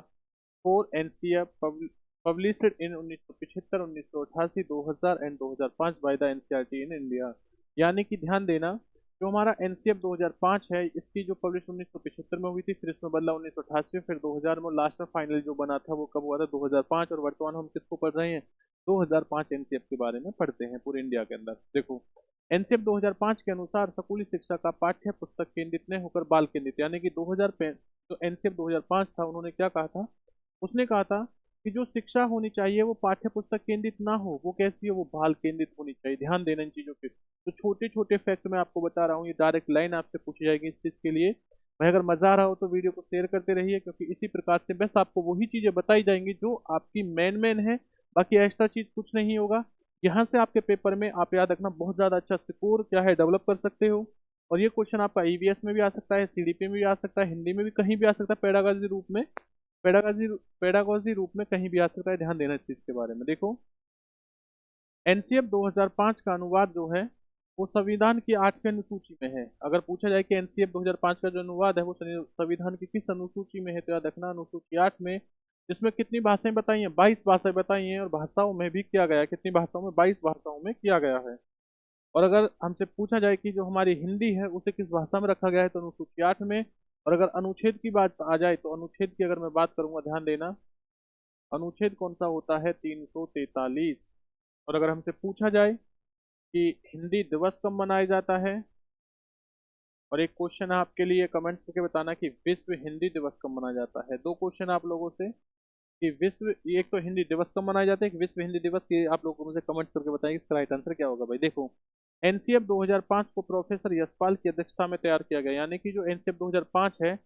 four NCF published in 1975, 1988, 2000 and 2005 by the NCERT in India. यानी कि ध्यान देना, जो हमारा एनसीएफ 2005 है, इसकी जो पब्लिश 1975 में हुई थी, फिर इसमें बदला 1988, फिर 2000 में, लास्ट में फाइनल जो बना था वो कब हुआ था, 2005। और वर्तमान हम किसको पढ़ रहे हैं, 2005 एनसीएफ के बारे में पढ़ते हैं पूरे इंडिया के अंदर। देखो, एनसीएफ 2005 के अनुसार स्कूली शिक्षा का पाठ्य पुस्तक केंद्रित न होकर बाल केंद्रित, यानी कि 2000 जो एनसीएफ 2005 था, उन्होंने क्या कहा था, उसने कहा था कि जो शिक्षा होनी चाहिए वो पाठ्य पुस्तक केंद्रित ना हो, वो कैसी है, वो बाल केंद्रित होनी चाहिए। ध्यान देना इन चीजों पे। तो छोटे छोटे फैक्ट मैं आपको बता रहा हूँ, ये डायरेक्ट लाइन आपसे पूछी जाएगी इस चीज के लिए। भाई अगर मजा आ रहा हो तो वीडियो को शेयर करते रहिए, क्योंकि इसी प्रकार से बस आपको वही चीजें बताई जाएंगी जो आपकी मेन है, बाकी एक्स्ट्रा चीज कुछ नहीं होगा। यहाँ से आपके पेपर में आप याद रखना बहुत ज्यादा अच्छा स्कोर क्या है डेवलप कर सकते हो। और ये क्वेश्चन आपका ईवीएस में भी आ सकता है, सीडीपी में भी आ सकता है, हिंदी में भी कहीं भी आ सकता है, पेडागॉजी रूप में, पेडागॉजी पेडागॉजी रूप में कहीं भी आ सकता है। ध्यान देना इस चीज के बारे में। देखो, एनसीएफ 2005 का अनुवाद जो है वो संविधान की 8वीं अनुसूची में है। अगर पूछा जाए कि एनसीएफ 2005 का जो अनुवाद है वो संविधान की किस अनुसूची में है, तो याद रखना अनुसूची 8 में, जिसमें कितनी भाषाएं बताई हैं, 22 भाषाएं बताई हैं, और भाषाओं में भी किया गया है, कितनी भाषाओं में, 22 भाषाओं में किया गया है। और अगर हमसे पूछा जाए कि जो हमारी हिंदी है उसे किस भाषा में रखा गया है, तो अनुसूची 8 में। और अगर अनुच्छेद की बात आ जाए, तो अनुच्छेद की अगर मैं बात करूंगा, ध्यान देना, अनुच्छेद कौन सा होता है, 343। और अगर हमसे पूछा जाए कि हिंदी दिवस कब मनाया जाता है, और एक क्वेश्चन आपके लिए कमेंट्स करके बताना कि विश्व हिंदी दिवस कब मनाया जाता है। दो क्वेश्चन आप लोगों से कि विश्व, एक तो हिंदी दिवस कब मनाया जाता है, एक विश्व हिंदी दिवस, ये आप लोगों को मुझे कमेंट्स करके बताएंगे इसका राइट आंसर क्या होगा। भाई देखो, एनसीएफ 2005 को प्रोफेसर यशपाल की अध्यक्षता में तैयार किया गया, यानी कि जो एनसीएफ 2005 है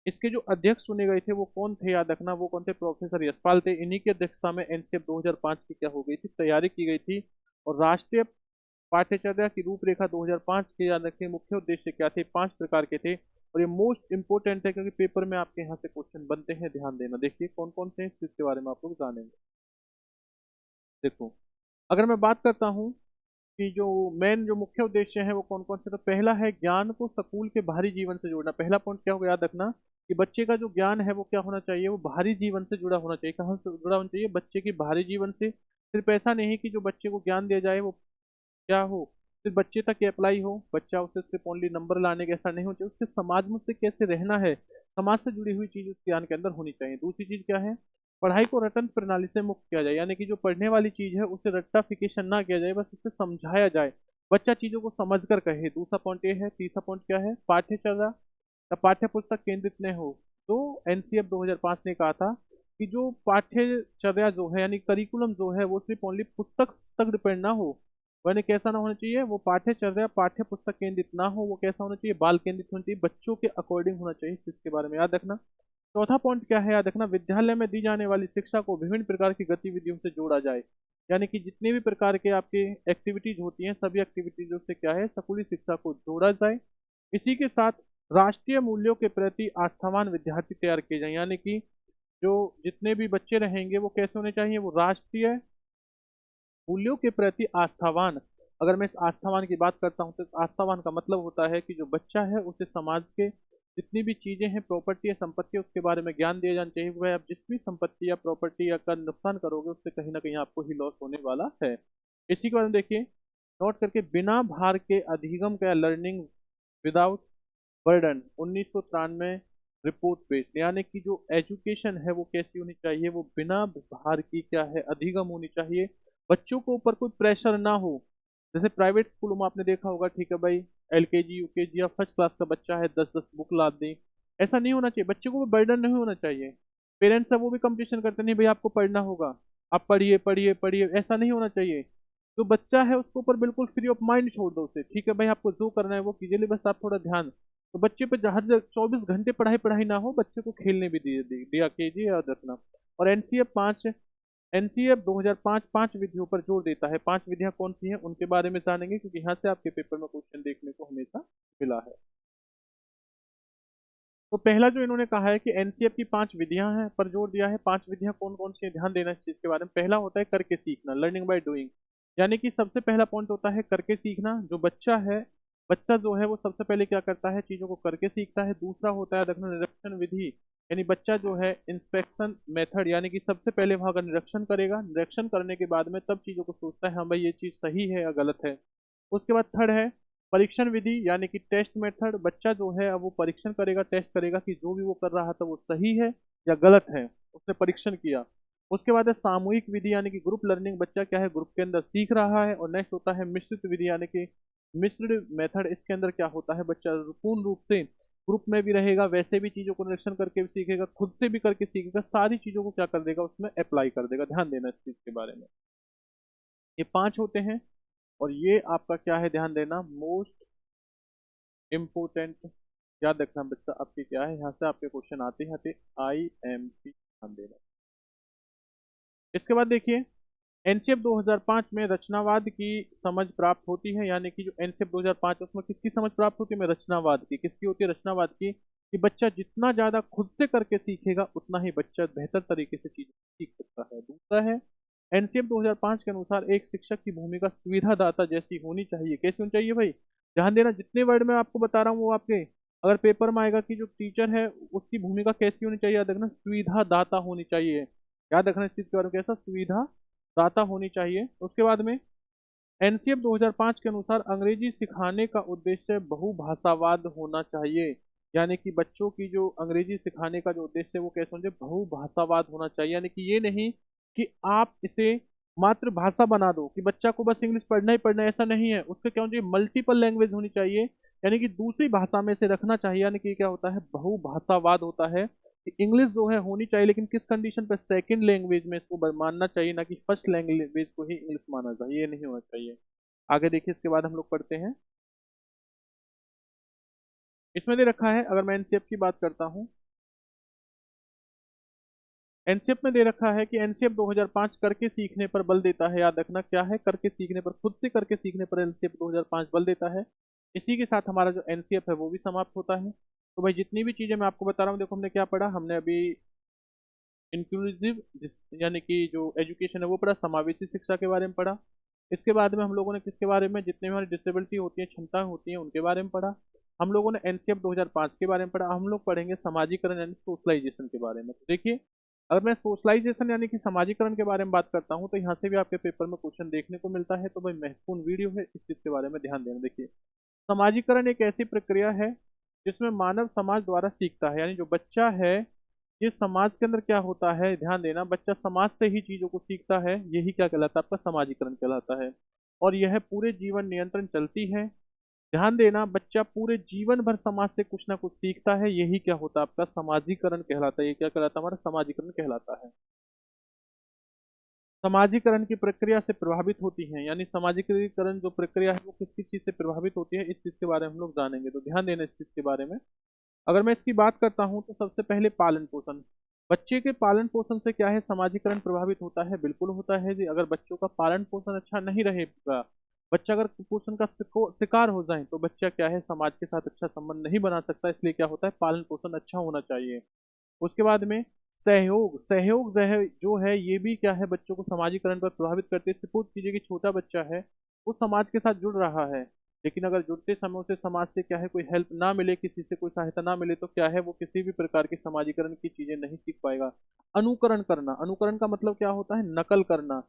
इसके जो अध्यक्ष चुने गए थे वो कौन थे, याद रखना, वो कौन थे, प्रोफेसर यशपाल थे। इन्हीं की अध्यक्षता में एनसीएफ 2005 की क्या हो गई थी, तैयारी की गई थी। और राष्ट्रीय पाठ्यचर्या की रूपरेखा 2005 के, याद रखिए, मुख्य उद्देश्य क्या थे, 5 प्रकार के थे। और ये मोस्ट इंपोर्टेंट है क्योंकि पेपर में आपके यहाँ से क्वेश्चन बनते हैं, ध्यान देना। देखिए कौन कौन से हैं, इसके बारे में आप लोग जानेंगे। देखो, अगर मैं बात करता हूँ कि जो मेन जो मुख्य उद्देश्य है वो कौन कौन से, तो पहला है ज्ञान को स्कूल के बाहरी जीवन से जोड़ना। पहला पॉइंट क्या होगा, याद रखना कि बच्चे का जो ज्ञान है वो क्या होना चाहिए, वो बाहरी जीवन से जुड़ा होना चाहिए। कहाँ से जुड़ा होना चाहिए, बच्चे के बाहरी जीवन से। सिर्फ ऐसा नहीं कि जो बच्चे को ज्ञान दिया जाए वो क्या हो, सिर्फ बच्चे तक अप्लाई हो, बच्चा उसे सिर्फ ओनली नंबर लाने के, ऐसा नहीं होना चाहिए। उसके समाज में उससे कैसे रहना है, समाज से जुड़ी हुई चीज उसके ज्ञान के अंदर होनी चाहिए। दूसरी चीज क्या है, पढ़ाई को रटन प्रणाली से मुक्त किया जाए, यानी कि जो पढ़ने वाली चीज है उसे रट्टाफिकेशन ना किया जाए, बस उसे समझाया जाए, बच्चा चीजों को समझ कर कहे। दूसरा पॉइंट ये है। तीसरा पॉइंट क्या है, पाठ्यचर्या या पाठ्य पुस्तक केंद्रित न हो। तो एनसीएफ 2005 ने कहा था कि जो पाठ्यचर्या जो है यानी करिकुलम जो है वो सिर्फ ओनली पुस्तक तक डिपेंड ना हो, वह कैसा ना होना चाहिए, वो पाठ्यचर्या पाठ्य पुस्तक केंद्रित ना हो, वो कैसा होना चाहिए, बाल केंद्रित होना चाहिए, बच्चों के अकॉर्डिंग होना चाहिए। इस चीज के बारे में याद रखना। चौथा पॉइंट क्या है, याद रखना, विद्यालय में दी जाने वाली शिक्षा को विभिन्न प्रकार की गतिविधियों से जोड़ा जाए, यानी कि जितने भी प्रकार के आपके एक्टिविटीज होती हैं सभी एक्टिविटीजों से क्या है, स्कूली शिक्षा को जोड़ा जाए। इसी के साथ राष्ट्रीय मूल्यों के प्रति आस्थावान विद्यार्थी तैयार किए जाए, यानी कि जो जितने भी बच्चे रहेंगे वो कैसे होने चाहिए, वो राष्ट्रीय मूल्यों के प्रति आस्थावान। अगर मैं इस आस्थावान की बात करता हूँ तो इस आस्थावान का मतलब होता है कि जो बच्चा है उसे समाज के जितनी भी चीजें हैं, प्रॉपर्टी या संपत्ति है, उसके बारे में ज्ञान दिया जाना चाहिए। वह आप जिस भी संपत्ति या प्रॉपर्टी या का नुकसान करोगे उससे कहीं ना कहीं आपको ही लॉस होने वाला है। इसी के बारे में देखिए, नोट करके, बिना भार के अधिगम का learning without burden 1993 report based, यानी कि जो एजुकेशन है वो कैसी होनी चाहिए, वो बिना भार की क्या है, अधिगम होनी चाहिए। बच्चों को ऊपर कोई प्रेशर ना हो। जैसे प्राइवेट स्कूलों में आपने देखा होगा, ठीक है भाई, एलकेजी यूकेजी या फर्स्ट क्लास का बच्चा है, 10-10 बुक ला दें, ऐसा नहीं होना चाहिए। बच्चे को बर्डन नहीं होना चाहिए। पेरेंट्स है वो भी कंपटीशन करते नहीं, भाई आपको पढ़ना होगा, आप पढ़िए पढ़िए पढ़िए, ऐसा नहीं होना चाहिए। जो बच्चा है उसके ऊपर बिल्कुल फ्री ऑफ माइंड छोड़ दो उसे, ठीक है भाई आपको जो करना है वो कीजिए, बस आप थोड़ा ध्यान। तो बच्चे पे हर 24 घंटे पढ़ाई पढ़ाई ना हो, बच्चे को खेलने भी दिया कीजिए, याद रखना। और एनसीएफ 2005 5 विधियों पर जोर देता है। 5 विधियां कौन सी हैं उनके बारे में जानेंगे, क्योंकि यहाँ से आपके पेपर में क्वेश्चन देखने को हमेशा मिला है। तो पहला जो इन्होंने कहा है कि एनसीएफ की 5 विधियां हैं पर जोर दिया है। 5 विधियां कौन कौन सी हैं, ध्यान देना इस चीज के बारे में। पहला होता है करके सीखना, लर्निंग बाय डूइंग, यानी कि सबसे पहला पॉइंट होता है करके सीखना। जो बच्चा है, बच्चा जो है वो सबसे पहले क्या करता है, चीजों को करके सीखता है। दूसरा होता है देखना निरीक्षण विधि, यानी बच्चा जो है इंस्पेक्शन मेथड, यानी कि सबसे पहले वहां का निरीक्षण करेगा, निरीक्षण करने के बाद में तब चीजों को सोचता है हाँ भाई ये चीज सही है या गलत है। उसके बाद थर्ड है परीक्षण विधि, यानी कि टेस्ट मेथड। बच्चा जो है अब वो परीक्षण करेगा, टेस्ट करेगा कि जो भी वो कर रहा था वो सही है या गलत है, उसने परीक्षण किया। उसके बाद है सामूहिक विधि, यानी कि ग्रुप लर्निंग, बच्चा क्या है ग्रुप के अंदर सीख रहा है। और नेक्स्ट होता है मिश्रित विधि, यानी कि मिश्रित मेथड, इसके अंदर क्या होता है, बच्चा पूर्ण रूप से ग्रुप में भी रहेगा, वैसे भी चीजों को निरीक्षण करके भी सीखेगा, खुद से भी करके सीखेगा, सारी चीजों को क्या कर देगा उसमें अप्लाई कर देगा। ध्यान देना इस चीज के बारे में। ये 5 होते हैं और ये आपका क्या है, ध्यान देना, मोस्ट इम्पोर्टेंट। याद रखना बच्चा आपके क्या है, यहाँ से आपके क्वेश्चन आते हैं IMP, ध्यान देना। इसके बाद देखिए, एनसीएफ 2005 में रचनावाद की समझ प्राप्त होती है, यानी कि जो एनसीएफ 2005 उसमें किसकी समझ प्राप्त होती है, में रचनावाद की। किसकी होती है, रचनावाद की, कि बच्चा जितना ज्यादा खुद से करके सीखेगा उतना ही बच्चा बेहतर तरीके से चीज सीख सकता है। दूसरा है एनसीएफ 2005 के अनुसार एक शिक्षक की भूमिका सुविधादाता जैसी होनी चाहिए। कैसी होनी चाहिए भाई, ध्यान देना, जितने वर्ड मैं आपको बता रहा हूँ वो आपके अगर पेपर में आएगा कि जो टीचर है उसकी भूमिका कैसी होनी चाहिए, याद रखना सुविधादाता होनी चाहिए। याद रखना इस चीज के बारे में, कैसा, सुविधा दाता होनी चाहिए। उसके बाद में एनसीएफ 2005 के अनुसार अंग्रेजी सिखाने का उद्देश्य बहुभाषावाद होना चाहिए, यानी कि बच्चों की जो अंग्रेजी सिखाने का जो उद्देश्य है वो कैसे होना चाहिए, बहुभाषावाद होना चाहिए। यानी कि ये नहीं कि आप इसे मातृभाषा बना दो कि बच्चा को बस इंग्लिश पढ़ना ही पढ़ना है, ऐसा नहीं है। उसका क्या होना चाहिए, मल्टीपल लैंग्वेज होनी चाहिए, यानी कि दूसरी भाषा में से रखना चाहिए, यानी कि क्या होता है, बहुभाषावाद होता है कि इंग्लिश जो है होनी चाहिए, लेकिन किस कंडीशन पे, सेकंड लैंग्वेज में इसको मानना चाहिए, ना कि फर्स्ट लैंग्वेज को ही इंग्लिश माना चाहिए, ये नहीं होना चाहिए। आगे देखिए, इसके बाद हम लोग पढ़ते हैं। इसमें दे रखा है, अगर मैं एनसीएफ की बात करता हूँ, एनसीएफ में दे रखा है कि एनसीएफ 2005 करके सीखने पर बल देता है। याद रखना क्या है, करके सीखने पर, खुद से करके सीखने पर एनसीएफ 2005 बल देता है। इसी के साथ हमारा जो एनसीएफ है वो भी समाप्त होता है। तो भाई जितनी भी चीजें मैं आपको बता रहा हूँ, देखो हमने क्या पढ़ा, हमने अभी इंक्लूसिव, यानी कि जो एजुकेशन है वो पढ़ा, समावेशी शिक्षा के बारे में पढ़ा। इसके बाद में हम लोगों ने किसके बारे में, जितने भी हमारी डिसेबिलिटी होती है, क्षमता होती है, उनके बारे में पढ़ा। हम लोगों ने एनसीएफ 2005 के बारे में पढ़ा। हम लोग पढ़ेंगे समाजीकरण यानी सोशलाइजेशन के बारे में। तो देखिए, अगर मैं सोशलाइजेशन यानी कि समाजीकरण के बारे में बात करता हूँ, तो यहाँ से भी आपके पेपर में क्वेश्चन देखने को मिलता है। तो भाई महत्वपूर्ण वीडियो है, इस चीज़ के बारे में ध्यान देना। देखिए, समाजीकरण एक ऐसी प्रक्रिया है जिसमें मानव समाज द्वारा सीखता है, यानी जो बच्चा है, ये समाज के अंदर क्या होता है, ध्यान देना, बच्चा समाज से ही चीजों को सीखता है, यही क्या कहलाता है, आपका समाजीकरण कहलाता है। और यह पूरे जीवन नियंत्रण चलती है। ध्यान देना, बच्चा पूरे जीवन भर समाज से कुछ ना कुछ सीखता है, यही क्या होता है, आपका समाजीकरण कहलाता है। ये क्या कहलाता है, हमारा समाजीकरण कहलाता है। समाजीकरण की प्रक्रिया से प्रभावित होती हैं, यानी समाजीकरण जो प्रक्रिया है वो किस किस चीज से प्रभावित होती है, इस चीज के बारे में हम लोग जानेंगे। तो ध्यान देना इस चीज के बारे में। अगर मैं इसकी बात करता हूं, तो सबसे पहले पालन पोषण। बच्चे के पालन पोषण से क्या है, समाजीकरण प्रभावित होता है, बिल्कुल होता है जी। अगर बच्चों का पालन पोषण अच्छा नहीं रहेगा, बच्चा अगर कुपोषण का शिकार हो जाए, तो बच्चा क्या है, समाज के साथ अच्छा संबंध नहीं बना सकता। इसलिए क्या होता है, पालन पोषण अच्छा होना चाहिए। उसके बाद में सहयोग, सहयोग जो है ये भी क्या है, बच्चों को समाजीकरण पर प्रभावित करते हैं। सपोज कीजिए कि छोटा बच्चा है, वो समाज के साथ जुड़ रहा है, लेकिन अगर जुड़ते समय उसे समाज से क्या है, कोई हेल्प ना मिले, किसी से कोई सहायता ना मिले, तो क्या है, वो किसी भी प्रकार की समाजीकरण की चीजें नहीं सीख पाएगा। अनुकरण करना, अनुकरण का मतलब क्या होता है, नकल करना।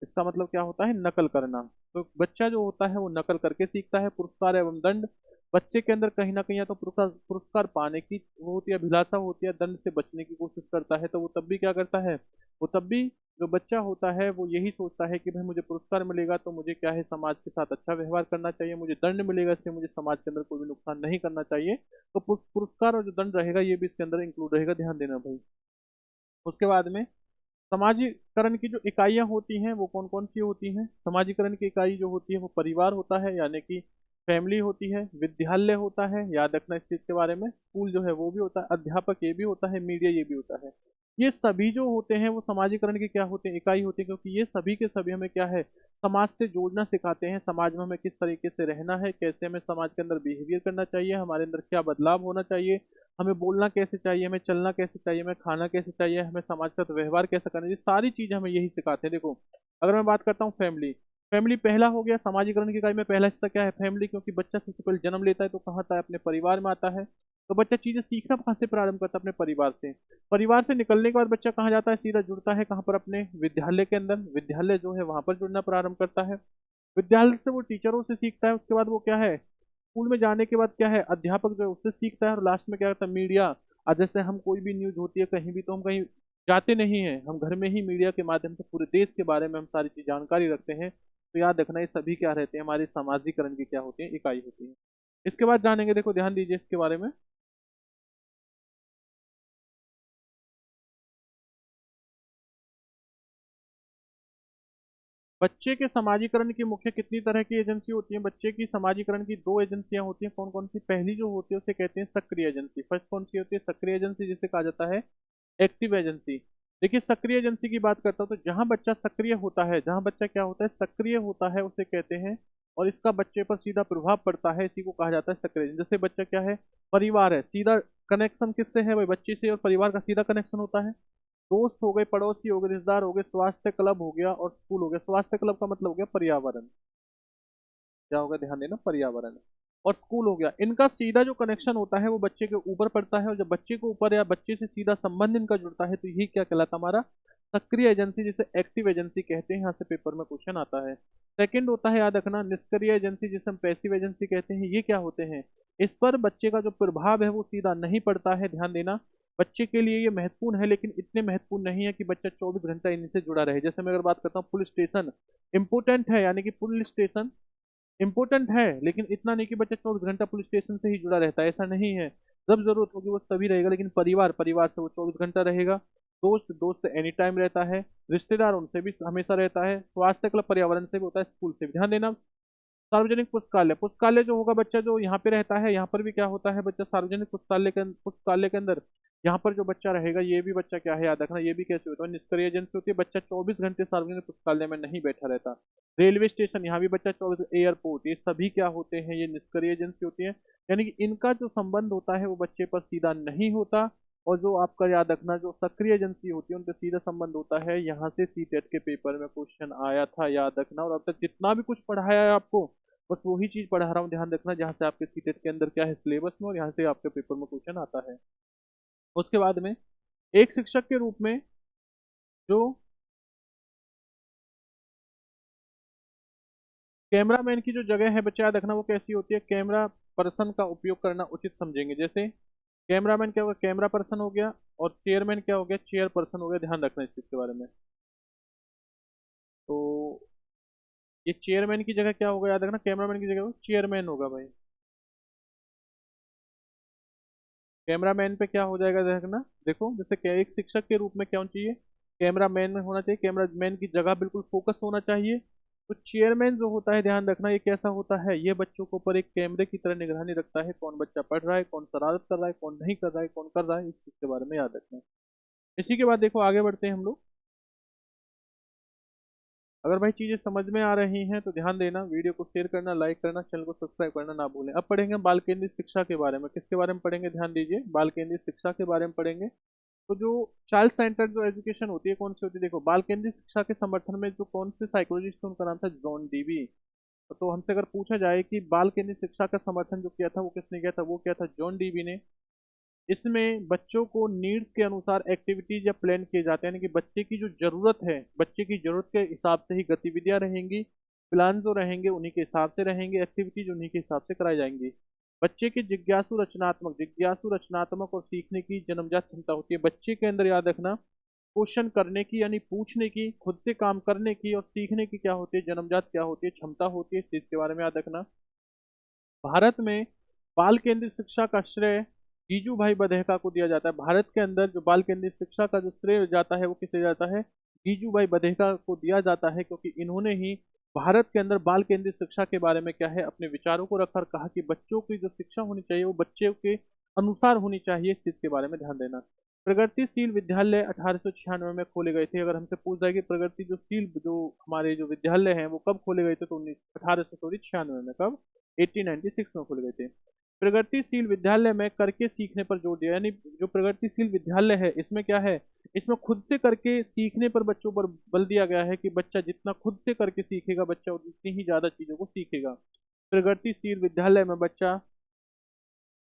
इसका मतलब क्या होता है, नकल करना। तो बच्चा जो होता है वो नकल करके सीखता है। पुरस्कार एवं दंड, बच्चे के अंदर कहीं ना कहीं या तो पुरस्कार पुरस्कार पाने की वो होती है, अभिलाषा होती है, दंड से बचने की कोशिश करता है। तो वो तब भी क्या करता है, वो तब भी, जो बच्चा होता है वो यही सोचता है कि भाई मुझे पुरस्कार मिलेगा तो मुझे क्या है, समाज के साथ अच्छा व्यवहार करना चाहिए, मुझे दंड मिलेगा इससे मुझे समाज के अंदर कोई भी नुकसान नहीं करना चाहिए। तो पुरस्कार और जो दंड रहेगा ये भी इसके अंदर इंक्लूड रहेगा, ध्यान देना भाई। उसके बाद में समाजीकरण की जो इकाइयाँ होती हैं वो कौन कौन सी होती हैं। समाजीकरण की इकाई जो होती है वो परिवार होता है, यानी कि फैमिली होती है। विद्यालय होता है, याद रखना इस चीज़ के बारे में। स्कूल जो है वो भी होता है। अध्यापक ये भी होता है। मीडिया ये भी होता है। ये सभी जो होते हैं वो समाजीकरण के क्या होते हैं, इकाई होते हैं, क्योंकि ये सभी के सभी हमें क्या है, समाज से जोड़ना सिखाते हैं। समाज में हमें किस तरीके से रहना है, कैसे हमें समाज के अंदर बिहेवियर करना चाहिए, हमारे अंदर क्या बदलाव होना चाहिए, हमें बोलना कैसे चाहिए, हमें चलना कैसे चाहिए, हमें खाना कैसे चाहिए, हमें समाज के साथ व्यवहार कैसे करना चाहिए, सारी चीजें हमें यही सिखाते हैं। देखो, अगर मैं बात करता हूँ फैमिली, फैमिली पहला हो गया समाजीकरण की इकाई में, पहला हिस्सा क्या है, फैमिली। क्योंकि बच्चा सबसे पहले जन्म लेता है तो कहाँ आता है, अपने परिवार में आता है। तो बच्चा चीजें सीखना कहाँ से प्रारंभ करता है, अपने परिवार से। परिवार से निकलने के बाद बच्चा कहाँ जाता है, सीधा जुड़ता है कहाँ पर, अपने विद्यालय के अंदर। विद्यालय जो है वहां पर जुड़ना प्रारंभ करता है। विद्यालय से वो टीचरों से सीखता है। उसके बाद वो क्या है, स्कूल में जाने के बाद क्या है, अध्यापक जो है उससे सीखता है। और लास्ट में क्या होता है, मीडिया। आज जैसे हम कोई भी न्यूज होती है कहीं भी, तो हम कहीं जाते नहीं हैं, हम घर में ही मीडिया के माध्यम से पूरे देश के बारे में हम सारी चीज जानकारी रखते हैं। तो याद रखना, ये सभी क्या रहते हैं, हमारे समाजीकरण की क्या होती है, इकाई होती है। इसके बाद जानेंगे, देखो ध्यान दीजिए इसके बारे में। बच्चे के समाजीकरण की मुख्य कितनी तरह की एजेंसी होती है, बच्चे की समाजीकरण की दो एजेंसियां होती हैं। कौन कौन सी, पहली जो होती है उसे कहते हैं सक्रिय एजेंसी। फर्स्ट कौन सी होती है, सक्रिय एजेंसी, जिसे कहा जाता है एक्टिव एजेंसी। देखिए, सक्रिय एजेंसी की बात करता हूँ, तो जहां बच्चा सक्रिय होता है, जहां बच्चा क्या होता है, सक्रिय होता है, उसे कहते हैं, और इसका बच्चे पर सीधा प्रभाव पड़ता है, इसी को कहा जाता है सक्रिय एजेंसी। जैसे बच्चा क्या है, परिवार है, सीधा कनेक्शन किससे है भाई, बच्चे से, और परिवार का सीधा कनेक्शन होता है। दोस्त हो गए, पड़ोसी हो गए, रिश्तेदार हो गए, स्वास्थ्य क्लब हो गया, और स्कूल हो गया। स्वास्थ्य क्लब का मतलब हो गया पर्यावरण, क्या होगा, ध्यान देना, पर्यावरण। और स्कूल हो गया, इनका सीधा जो कनेक्शन होता है वो बच्चे के ऊपर पड़ता है। और जब बच्चे के ऊपर या बच्चे से सीधा संबंध इनका जुड़ता है, तो यही क्या कहलाता है, हमारा सक्रिय एजेंसी, जिसे एक्टिव एजेंसी कहते हैं। यहाँ से पेपर में क्वेश्चन आता है। सेकंड होता है, याद रखना, निष्क्रिय एजेंसी, जिसे हम पैसिव एजेंसी कहते हैं। ये क्या होते हैं, इस पर बच्चे का जो प्रभाव है वो सीधा नहीं पड़ता है, ध्यान देना। बच्चे के लिए ये महत्वपूर्ण है, लेकिन इतने महत्वपूर्ण नहीं है कि बच्चा 24 घंटा इनसे जुड़ा रहे। जैसे मैं अगर बात करता हूँ पुलिस स्टेशन, इंपोर्टेंट है, यानी कि पुलिस स्टेशन इंपॉर्टेंट है, लेकिन इतना नहीं कि बच्चा 24 घंटा पुलिस स्टेशन से ही जुड़ा रहता है, ऐसा नहीं है। जब जरूरत होगी वो तभी रहेगा, लेकिन परिवार परिवार से वो 24 घंटा रहेगा। दोस्त दोस्त से एनी टाइम रहता है। रिश्तेदार उनसे भी हमेशा रहता है। स्वास्थ्य क्लब पर्यावरण से भी होता है, स्कूल से भी। ध्यान देना। सार्वजनिक पुस्तकालय, पुस्तकालय जो होगा बच्चा जो यहाँ पे रहता है, यहाँ पर भी क्या होता है बच्चा सार्वजनिक पुस्तकालय के अंदर यहाँ पर जो बच्चा रहेगा, ये भी बच्चा क्या है याद रखना, ये भी कैसे होता है, निष्क्रिय एजेंसी होती है। बच्चा 24 घंटे सार्वजनिक पुस्तकालय में नहीं बैठा रहता। रेलवे स्टेशन, यहाँ भी बच्चा 24, एयरपोर्ट, ये सभी क्या होते हैं, ये निष्क्रिय एजेंसी होती है। यानी कि इनका जो संबंध होता है वो बच्चे पर सीधा नहीं होता। और जो आपका याद रखना, जो सक्रिय एजेंसी होती है उनका सीधा संबंध होता है। यहाँ से सीटेट के पेपर में क्वेश्चन आया था, याद रखना। और अब तक जितना भी कुछ पढ़ाया है आपको, बस वही चीज पढ़ा रहा हूँ, ध्यान रखना, जहाँ से आपके सीटेट के अंदर क्या है सिलेबस में, और यहाँ से आपके पेपर में क्वेश्चन आता है। उसके बाद में एक शिक्षक के रूप में जो कैमरामैन की जो जगह है बच्चा याद रखना, वो कैसी होती है, कैमरा पर्सन का उपयोग करना उचित समझेंगे। जैसे कैमरामैन क्या होगा, कैमरा पर्सन हो गया। और चेयरमैन क्या हो गया, चेयर पर्सन हो गया। ध्यान रखना इस चीज के बारे में। तो ये चेयरमैन की जगह क्या होगा याद रखना, कैमरामैन की जगह चेयरमैन होगा भाई। कैमरामैन पे क्या हो जाएगा देखना। देखो जैसे एक शिक्षक के रूप में क्या होना चाहिए, कैमरामैन में होना चाहिए, कैमरामैन की जगह बिल्कुल फोकस होना चाहिए। तो चेयरमैन जो होता है ध्यान रखना, ये कैसा होता है, ये बच्चों के ऊपर एक कैमरे की तरह निगरानी रखता है, कौन बच्चा पढ़ रहा है, कौन शरारत कर रहा है, कौन नहीं कर रहा है, कौन कर रहा है, इस चीज के बारे में याद रखना है। इसी के बाद देखो आगे बढ़ते हैं हम लोग। अगर भाई चीजें समझ में आ रही हैं तो ध्यान देना, वीडियो को शेयर करना, लाइक करना, चैनल को सब्सक्राइब करना ना भूलें। अब पढ़ेंगे बाल केंद्रित शिक्षा के बारे में। किसके बारे में पढ़ेंगे, ध्यान दीजिए, बाल केंद्रित शिक्षा के बारे में पढ़ेंगे। तो जो चाइल्ड सेंटर्ड जो एजुकेशन होती है, कौन सी होती है, देखो बाल केंद्रित शिक्षा के समर्थन में जो कौन से साइकोलॉजिस्ट थे, उनका नाम था जॉन डीवी। तो हमसे अगर पूछा जाए कि बाल केंद्रित शिक्षा का समर्थन जो किया था वो किसने किया था, वो किया था जॉन डीवी ने। इसमें बच्चों को नीड्स के अनुसार एक्टिविटीज या प्लान किए जाते हैं, यानी कि बच्चे की जो जरूरत है, बच्चे की जरूरत के हिसाब से ही गतिविधियां रहेंगी। प्लान जो रहेंगे उन्हीं के हिसाब से रहेंगे, एक्टिविटीज उन्हीं के हिसाब से कराई जाएंगी। बच्चे की जिज्ञासु रचनात्मक और सीखने की जन्मजात क्षमता होती है बच्चे के अंदर, याद रखना। क्वेश्चन करने की यानी पूछने की, खुद से काम करने की और सीखने की क्या होती है, जन्मजात क्या होती है, क्षमता होती है। इस चीज के बारे में याद रखना। भारत में बाल केंद्रित शिक्षा का श्रेय जीजू भाई बधेका को दिया जाता है। भारत के अंदर जो बाल केंद्रित शिक्षा का जो श्रेय जाता है वो किसे जाता है, जीजू भाई बधेका को दिया जाता है, क्योंकि इन्होंने ही भारत के अंदर बाल केंद्रित शिक्षा के बारे में क्या है अपने विचारों को रखा और कहा कि बच्चों की जो शिक्षा होनी चाहिए वो बच्चे के अनुसार होनी चाहिए। इस चीज के बारे में ध्यान देना। प्रगतिशील विद्यालय 1896 में खोले गए थे। अगर हमसे पूछ जाए कि प्रगतिशील जो हमारे जो विद्यालय हैं वो कब खोले गए थे, तो 1896 में। कब, 1896 में खोले गए थे। प्रगतिशील विद्यालय में करके सीखने पर जोर दिया, यानी जो प्रगतिशील विद्यालय है इसमें क्या है, इसमें खुद से करके सीखने पर बच्चों पर बल दिया गया है कि बच्चा जितना खुद से करके सीखेगा बच्चा उतनी ही ज्यादा चीजों को सीखेगा। प्रगतिशील विद्यालय में बच्चा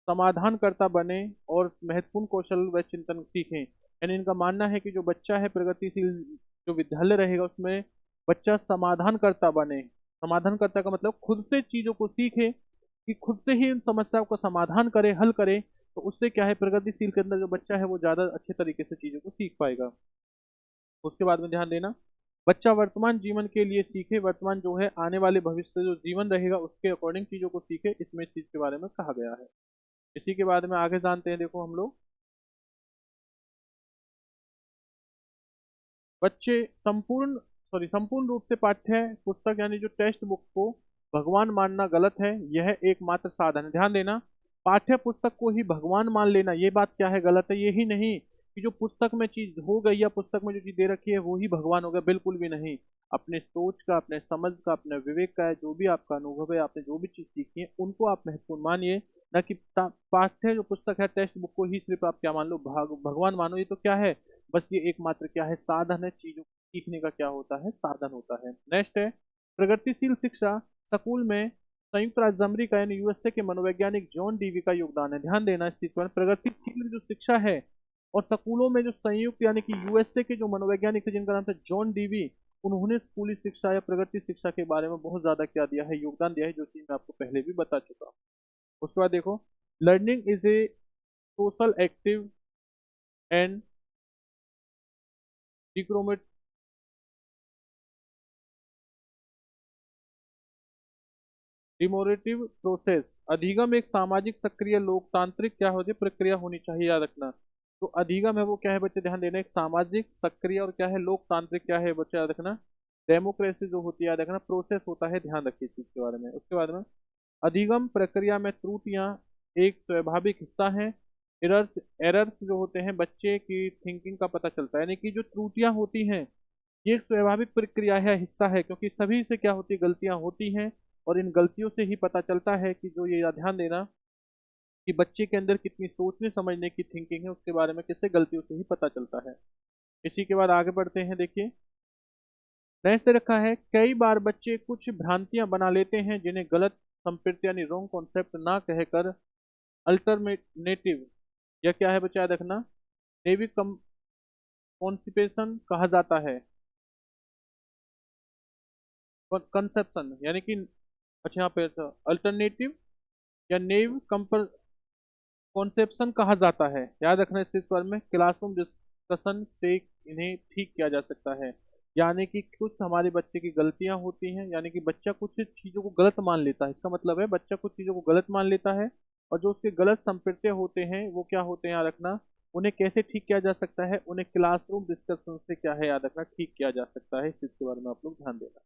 समाधानकर्ता बने और महत्वपूर्ण कौशल व चिंतन सीखें। यानी इनका मानना है कि जो बच्चा है प्रगतिशील जो विद्यालय रहेगा उसमें बच्चा समाधानकर्ता बने। समाधानकर्ता का मतलब खुद से चीजों को सीखे, कि खुद से ही उन समस्याओं का समाधान करे, हल करे। तो उससे क्या है, प्रगतिशील के अंदर जो बच्चा है वो ज्यादा अच्छे तरीके से चीजों को सीख पाएगा। उसके बाद में ध्यान देना, बच्चा वर्तमान जीवन के लिए सीखे, वर्तमान जो है आने वाले भविष्य से जो जीवन रहेगा उसके अकॉर्डिंग चीजों को सीखे, इसमें इस चीज के बारे में कहा गया है। इसी के बाद में आगे जानते हैं, देखो हम लोग बच्चे संपूर्ण रूप से पाठ्य पुस्तक यानी जो टेक्स्ट बुक को भगवान मानना गलत है, यह एकमात्र साधन है। ध्यान देना, पाठ्य पुस्तक को ही भगवान मान लेना ये बात क्या है, गलत है। यही नहीं कि जो पुस्तक में चीज हो गई या पुस्तक में जो चीज दे रखी है वो ही भगवान हो गया, बिल्कुल भी नहीं। अपने सोच का, अपने समझ का, अपने विवेक का है, जो भी आपका अनुभव है, आपने जो भी चीज सीखी है उनको आप महत्वपूर्ण मानिए। ना कि पाठ्य जो पुस्तक है टेक्स्ट बुक को ही सिर्फ आप क्या मान लो, भगवान मानो। ये तो क्या है, बस ये एकमात्र क्या है, साधन है। चीजों को सीखने का क्या होता है, साधन होता है। नेक्स्ट है प्रगतिशील शिक्षा। स्कूल में संयुक्त राज्य अमेरिका यानी यूएसए के मनोवैज्ञानिक जॉन डीवी का योगदान है। ध्यान देना इस चीज पर, प्रगतिशील जो शिक्षा है और स्कूलों में जो संयुक्त यानी कि यूएसए के जो मनोवैज्ञानिक थे जिनका नाम था जॉन डीवी, उन्होंने स्कूली शिक्षा या प्रगति शिक्षा के बारे में बहुत ज्यादा क्या दिया है, योगदान दिया है, जो चीज मैं आपको पहले भी बता चुका हूँ। उसके बाद देखो, learning is a social active and demorative process, अधिगम एक सामाजिक सक्रिय लोकतांत्रिक क्या होती है प्रक्रिया होनी चाहिए, याद रखना। तो अधिगम है वो क्या है बच्चे, ध्यान देना, एक सामाजिक सक्रिय और क्या है लोकतांत्रिक क्या है बच्चे, याद रखना। डेमोक्रेसी जो होती है, याद रखना, प्रोसेस होता है, ध्यान रखिए इस चीज के बारे में। उसके बाद में अधिगम प्रक्रिया में त्रुटियां एक स्वाभाविक हिस्सा है। एरर्स एरर्स जो होते हैं बच्चे की थिंकिंग का पता चलता है, यानी कि जो त्रुटियां होती हैं ये एक स्वाभाविक प्रक्रिया है, हिस्सा है, क्योंकि सभी से क्या होती है गलतियां होती हैं। और इन गलतियों से ही पता चलता है कि जो ये ध्यान देना कि बच्चे के अंदर कितनी सोचने समझने की थिंकिंग है, उसके बारे में किससे गलतियों से ही पता चलता है। इसी के बाद आगे बढ़ते हैं, देखिए नेक्स्ट दे रखा है, कई बार बच्चे कुछ भ्रांतियां बना लेते हैं जिन्हें गलत संप्रति यानी रॉन्ग कॉन्सेप्ट ना कहकर अल्टरनेटिव या क्या है बच्चा, याद रखना, नेवी कॉन्सिपेशन कहा जाता है। कंसेप्शन यानी कि, अच्छा यहाँ पे अल्टरनेटिव या नेव कॉन्सेप्शन कहा जाता है, याद रखना इस चीज पर में। क्लासरूम डिस्कशन से इन्हें ठीक किया जा सकता है, यानी कि कुछ हमारे बच्चे की गलतियां होती हैं, यानी कि बच्चा कुछ चीजों को गलत मान लेता है, इसका मतलब है बच्चा कुछ चीजों को गलत मान लेता है। और जो उसके गलत संप्रत्यय होते हैं वो क्या होते हैं, याद रखना, उन्हें कैसे ठीक किया जा सकता है, उन्हें क्लासरूम डिस्कशन से क्या है, याद रखना, ठीक किया जा सकता है। इस चीज के बारे में आप लोग ध्यान देना।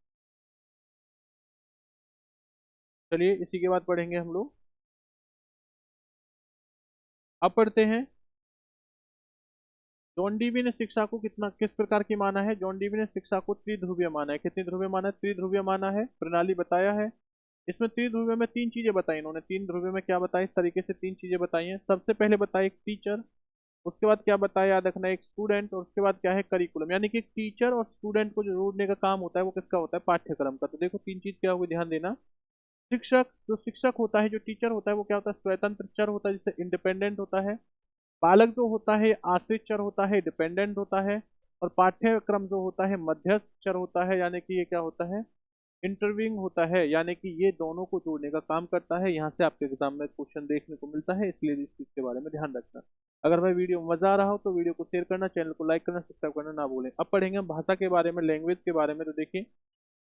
चलिए इसी के बाद पढ़ेंगे हम लोग। अब पढ़ते हैं, जॉन डीवी ने शिक्षा को कितना किस प्रकार की माना है। जॉन डीवी ने शिक्षा को त्रिध्रुवीय माना है। कितनी ध्रुवीय माना है, त्रिध्रुवीय माना है, प्रणाली बताया है। इसमें त्रिध्रुवीय में तीन चीजें बताई इन्होंने, तीन ध्रुवीय में क्या बताया, इस तरीके से तीन चीजें बताई हैं। सबसे पहले बताया एक टीचर, उसके बाद क्या बताया, याद रखना, एक स्टूडेंट, और उसके बाद क्या है करिकुलम, यानी कि टीचर और स्टूडेंट को जो जोड़ने का काम होता है वो किसका होता है, पाठ्यक्रम का। तो देखो तीन चीज क्या होगी, ध्यान देना। शिक्षक, जो शिक्षक होता है, जो टीचर होता है, वो क्या होता है, स्वतंत्र चर होता है, जिससे इंडिपेंडेंट होता है। बालक जो होता है आश्रित चर होता है, डिपेंडेंट होता है। और पाठ्यक्रम जो होता है मध्यस्थ चर होता है, यानी कि ये क्या होता है, इंटरविंग होता है, यानी कि ये दोनों को जोड़ने का काम करता है। यहाँ से आपके एग्जाम में क्वेश्चन देखने को मिलता है, इसलिए इस चीज के बारे में ध्यान रखना। अगर भाई वीडियो मजा आ रहा हो तो वीडियो को शेयर करना, चैनल को लाइक करना, सब्सक्राइब करना ना भूलें। अब पढ़ेंगे हम भाषा के बारे में, लैंग्वेज के बारे में। तो देखिए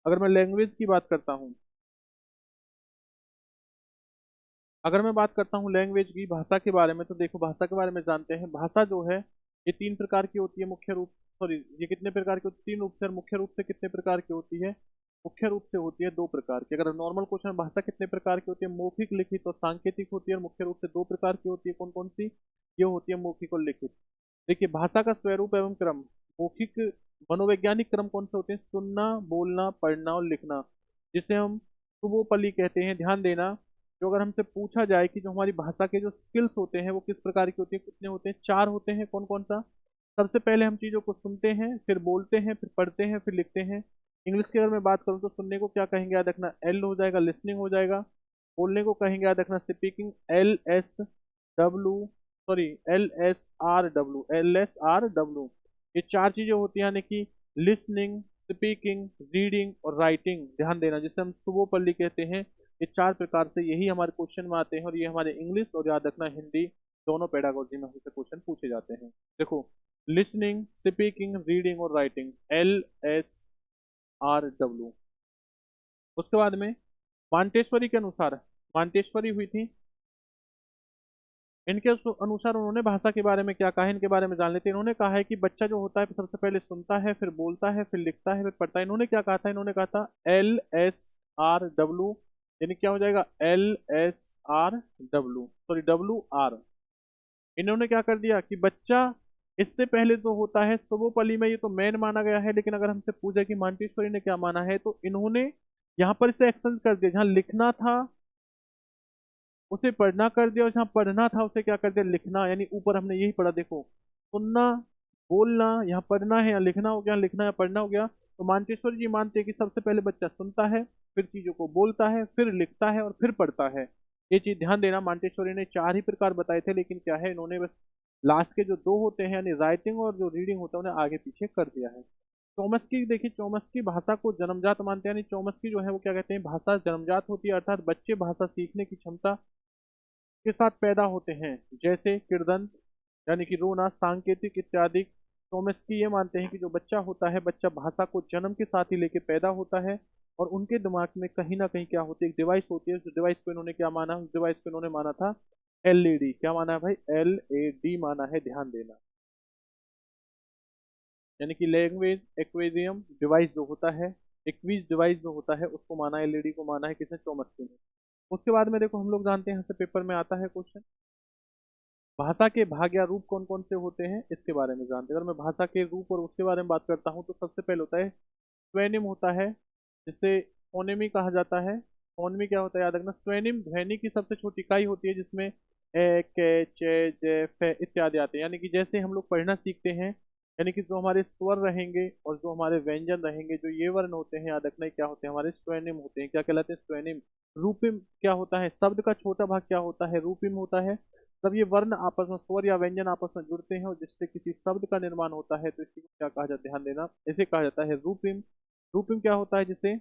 अगर मैं लैंग्वेज की बात करता हूँ, अगर मैं बात करता हूँ लैंग्वेज की, भाषा के बारे में, तो देखो भाषा के बारे में जानते हैं। भाषा जो है ये तीन प्रकार की होती है मुख्य रूप, सॉरी ये कितने प्रकार की होती है, तीन रूप से। और मुख्य रूप से कितने प्रकार की होती है, मुख्य रूप से होती है दो प्रकार की। अगर नॉर्मल क्वेश्चन, भाषा कितने प्रकार की होती है, मौखिक, लिखित और सांकेतिक होती है। और मुख्य रूप से दो प्रकार की होती है, कौन कौन सी, ये होती है मौखिक और लिखित। देखिए भाषा का स्वरूप एवं क्रम, मौखिक मनोवैज्ञानिक क्रम कौन से होते हैं, सुनना, बोलना, पढ़ना और लिखना, जिसे हम सुबोपली कहते हैं। ध्यान देना, जो अगर हमसे पूछा जाए कि जो हमारी भाषा के जो स्किल्स होते हैं वो किस प्रकार की होती है, कितने होते हैं, चार होते हैं। कौन कौन सा, सबसे पहले हम चीजों को सुनते हैं, फिर बोलते हैं, फिर पढ़ते हैं, फिर लिखते हैं। इंग्लिश की अगर मैं बात करूँ तो सुनने को क्या कहेंगे, याद रखना, एल हो जाएगा, लिसनिंग हो जाएगा। बोलने को कहेंगे, याद रखना, स्पीकिंग, LSW, सॉरी LSRW। ये चार चीजें होती हैं, यानी कि लिसनिंग, स्पीकिंग, रीडिंग और राइटिंग। ध्यान देना, जिसे हम सुबोपल्ली कहते हैं। ये चार प्रकार से यही हमारे क्वेश्चन में आते हैं, और ये हमारे इंग्लिश और याद रखना हिंदी दोनों पेडागोजी में हमसे क्वेश्चन पूछे जाते हैं। देखो लिसनिंग, स्पीकिंग, रीडिंग और राइटिंग, LSRW। उसके बाद में मांटेश्वरी के अनुसार, मांटेश्वरी हुई थी, इनके अनुसार उन्होंने भाषा के बारे में क्या कहा है, इनके बारे में जान लेते हैं। इन्होंने कहा है कि बच्चा जो होता है सबसे पहले सुनता है, फिर बोलता है, फिर लिखता है, फिर पढ़ता है। इन्होंने क्या कहा था, इन्होंने कहा था LSRW, यानी क्या हो जाएगा, LSRW, सॉरी WR। इन्होंने क्या कर दिया कि बच्चा इससे पहले जो होता है सर्वोपल्ली में, ये तो मेन माना गया है, लेकिन अगर हमसे पूछे कि मांटेश्वरी ने क्या माना है, तो इन्होंने यहाँ पर इसे एक्सटेंड कर दिया। जहाँ लिखना था उसे पढ़ना कर दिया, और जहाँ पढ़ना था उसे क्या कर दिया, लिखना। यानी ऊपर हमने यही पढ़ा, देखो सुनना, बोलना, यहाँ पढ़ना है, यहाँ लिखना हो गया, लिखना या पढ़ना हो गया। तो मांटेश्वरी जी मानते हैं कि सबसे पहले बच्चा सुनता है, फिर चीजों को बोलता है, फिर लिखता है और फिर पढ़ता है। ये चीज ध्यान देना, मांटेश्वरी ने चार ही प्रकार बताए थे, लेकिन क्या है इन्होंने बस लास्ट के जो दो होते हैं यानी राइटिंग और जो रीडिंग होता है उन्हें आगे पीछे कर दिया है। चौमस्की, देखिए चौमस्की भाषा को जन्मजात मानते हैं, यानी चौमस्की जो है वो क्या कहते हैं, भाषा जन्मजात होती है, अर्थात बच्चे भाषा सीखने की क्षमता के साथ पैदा होते हैं, जैसे किर्दंत यानी कि रोना, सांकेतिक इत्यादि, चॉम्स्की ये मानते हैं कि जो बच्चा होता है, बच्चा भाषा को जन्म के साथ ही लेके पैदा होता है, और उनके दिमाग में कहीं ना कहीं क्या होती है, एक डिवाइस होती है। उस डिवाइस को इन्होंने क्या माना, उस डिवाइस को इन्होंने माना था एलईडी। क्या माना है भाई, एलएडी माना है, ध्यान देना। यानी कि लैंग्वेज एक्वेरियम डिवाइस जो होता है, एक्विज डिवाइस जो होता है, उसको माना, एलईडी को माना है किसने, चॉम्स्की ने। उसके बाद में देखो, हम लोग जानते हैं, यहाँ से पेपर में आता है क्वेश्चन, भाषा के भाग या रूप कौन कौन से होते हैं, इसके बारे में जानते हैं। अगर मैं भाषा के रूप और उसके बारे में बात करता हूँ, तो सबसे पहले होता है स्वेनिम होता है, जिसे फोनेमी कहा जाता है। फोनेमी क्या होता है, याद रखना, स्वेनिम ध्वनि की सबसे छोटी इकाई होती है, जिसमें ए के चे जे फे इत्यादि आते हैं। यानी कि जैसे हम लोग पढ़ना सीखते हैं, यानी कि जो हमारे स्वर रहेंगे और जो हमारे व्यंजन रहेंगे, जो ये वर्ण होते हैं, याद रखना, क्या होते हैं, हमारे स्वेनिम होते हैं। क्या कहलाते हैं, स्वेनिम। रूपिम क्या होता है, शब्द का छोटा भाग क्या होता है, रूपिम होता है। जब ये वर्ण आपस में, स्वर या व्यंजन आपस में जुड़ते हैं और जिससे किसी शब्द का निर्माण होता है, तो इसी को क्या कहा जाता है, ध्यान देना, इसे कहा जाता है रूपिम। रूपिम क्या होता है, जिसे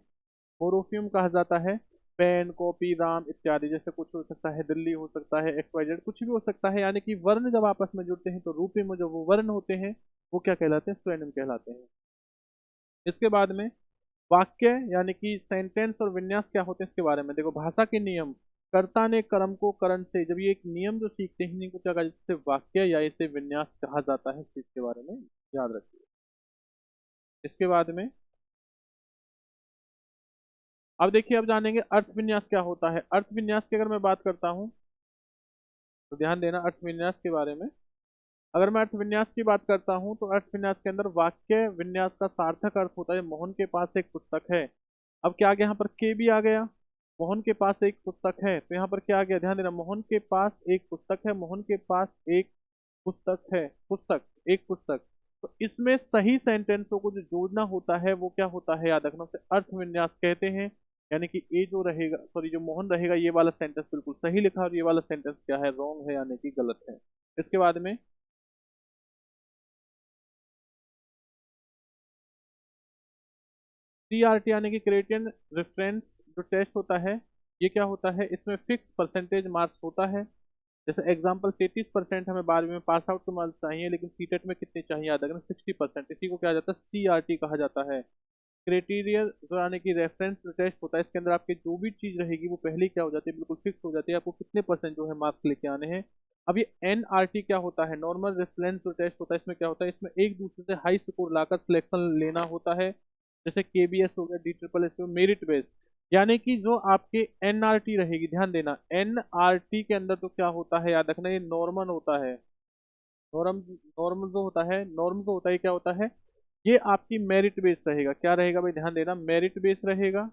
मोरोफियम कहा जाता है। पेन, कॉपी, राम इत्यादि, जैसे कुछ हो सकता है, दिल्ली हो सकता है, एक्स वाई जेड, कुछ भी हो सकता है। यानी कि वर्ण जब आपस में जुड़ते हैं, तो रूपिम में जो वो वर्ण होते हैं, वो क्या कहलाते हैं, स्वनिम कहलाते हैं। इसके बाद में वाक्य यानी कि सेंटेंस और विन्यास क्या होते हैं, इसके बारे में देखो, भाषा के नियम, कर्ता ने कर्म को करण से, जब ये एक नियम जो सीखते हैं, इनको क्या कहा जाता है, वाक्य या इसे विन्यास कहा जाता है। इस चीज के बारे में याद रखिए। इसके बाद में अब देखिए, अब जानेंगे अर्थ विन्यास क्या होता है। अर्थ विन्यास की अगर मैं बात करता हूँ, तो ध्यान देना अर्थ विन्यास के बारे में। अगर मैं अर्थ विन्यास की बात करता हूँ, तो अर्थ विन्यास के अंदर वाक्य विन्यास का सार्थक अर्थ होता है, मोहन के पास एक पुस्तक है। अब क्या आ गया, यहाँ पर के भी आ गया, मोहन के पास एक पुस्तक है, तो यहाँ पर क्या आ गया, ध्यान देना, मोहन के पास एक पुस्तक है, मोहन के पास एक पुस्तक है, पुस्तक, एक पुस्तक। तो इसमें सही सेंटेंसों को जो जोड़ना होता है, वो क्या होता है, याद रखना, उसे अर्थ विन्यास कहते हैं। यानी कि ये जो रहेगा, सॉरी, जो मोहन रहेगा, ये वाला सेंटेंस बिल्कुल सही लिखा, और ये वाला सेंटेंस क्या है, रॉन्ग है, यानी कि गलत है। इसके बाद में सीआरटी यानी कि क्रिएटिव रेफरेंस जो टेस्ट होता है, ये क्या होता है, इसमें फिक्स परसेंटेज मार्क्स होता है। जैसे एग्जाम्पल, 33% हमें 12वीं में पास आउट के मार्क्स चाहिए, लेकिन सीटेट में कितने चाहिए, याद रखना, 60%। इसी को क्या जाता है, सीआरटी कहा जाता है। क्राइटेरिया जो यानी कि रेफरेंस टेस्ट होता है, इसके अंदर आपकी जो भी चीज रहेगी, वो पहले ही क्या हो जाती है, बिल्कुल फिक्स हो जाती है, आपको कितने परसेंट जो है मार्क्स लेके आने हैं। अब ये एनआरटी क्या होता है, नॉर्मल रेफरेंस जो टेस्ट होता है, इसमें क्या होता है, इसमें एक दूसरे से हाई स्कोर लाकर सिलेक्शन लेना होता है। जैसे केबीएस हो गया, डी ट्रिपल एस हो, मेरिट बेस्ड। यानी कि जो आपके एनआरटी रहेगी, ध्यान देना, एनआरटी के अंदर तो क्या होता है, याद रखना, ये नॉर्मल होता है। नॉर्म नॉर्मल जो होता है, नॉर्म जो होता है, क्या होता है, ये आपकी मेरिट बेस रहेगा। क्या रहेगा भाई, ध्यान देना, मेरिट बेस रहेगा।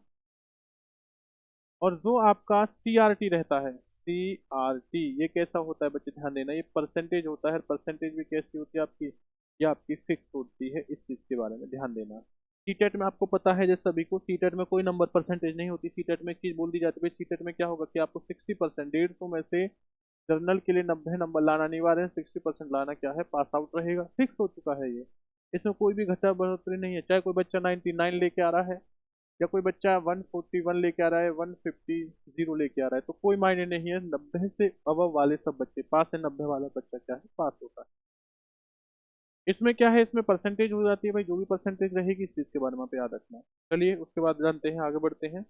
और जो आपका सीआरटी रहता है, सीआरटी, ये कैसा होता है बच्चे, ध्यान देना, ये परसेंटेज होता है। परसेंटेज भी कैसी होती है आपकी, ये आपकी फिक्स होती है। इस चीज के बारे में ध्यान देना। सीटेट में आपको पता है, जैसे सभी को, सीटेट में कोई नंबर परसेंटेज नहीं होती। सीटेट में एक चीज बोल दी जाती है, सीटेट में क्या होगा कि आपको 60%, 150 में से जर्नल के लिए 90 नंबर लाना अनिवार्य है, 60% लाना क्या है, पास आउट रहेगा, फिक्स हो चुका है ये। इसमें कोई भी घटा बढ़ोतरी नहीं है, चाहे कोई बच्चा 99 लेके आ रहा है, या कोई बच्चा 141 लेके आ रहा है, 150 लेके आ रहा है, तो कोई मायने नहीं है। 90 से अबव वाले सब बच्चे पास है, 90 वाला बच्चा क्या है, पास होता है। इसमें क्या है, इसमें परसेंटेज हो जाती है भाई, जो भी परसेंटेज रहेगी, इस चीज के बारे में आप याद रखना। चलिए उसके बाद जानते हैं, आगे बढ़ते हैं।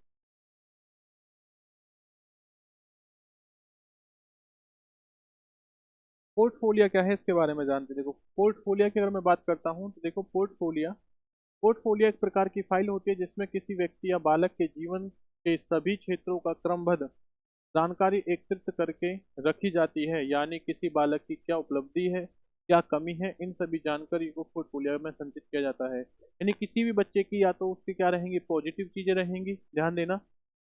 पोर्टफोलियो क्या है, इसके बारे में जानते हैं। देखो, पोर्टफोलियो की अगर मैं बात करता हूँ, तो देखो, पोर्टफोलियो पोर्टफोलियो एक प्रकार की फाइल होती है, जिसमें किसी व्यक्ति या बालक के जीवन के सभी क्षेत्रों का क्रमबद्ध जानकारी एकत्रित करके रखी जाती है। यानी किसी बालक की क्या उपलब्धि है, क्या कमी है, इन सभी जानकारी को पोर्टफोलियो में संचित किया जाता है। यानी किसी भी बच्चे की, या तो उसकी क्या रहेंगी, पॉजिटिव चीजें रहेंगी, ध्यान देना,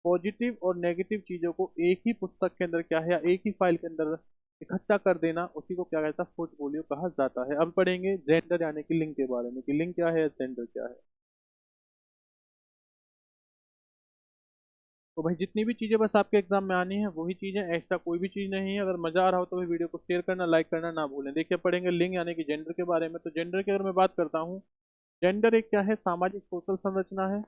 पॉजिटिव और नेगेटिव चीजों को एक ही पुस्तक के अंदर क्या है, या एक ही फाइल के अंदर इकट्ठा कर देना, उसी को क्या कहता है, पोर्टफोलियो कहा जाता है। अब पढ़ेंगे जेंडर यानी कि लिंग के बारे में, कि लिंग क्या है, जेंडर क्या है। तो भाई, जितनी भी चीजें बस आपके एग्जाम में आनी है, वही चीजें, एक्स्ट्रा कोई भी चीज नहीं है। अगर मजा आ रहा हो तो भाई वीडियो को शेयर करना, लाइक करना ना भूलें। देखिए, पढ़ेंगे लिंग यानी कि जेंडर के बारे में। तो जेंडर की अगर मैं बात करता हूँ, जेंडर एक क्या है, सामाजिक सोशल संरचना है।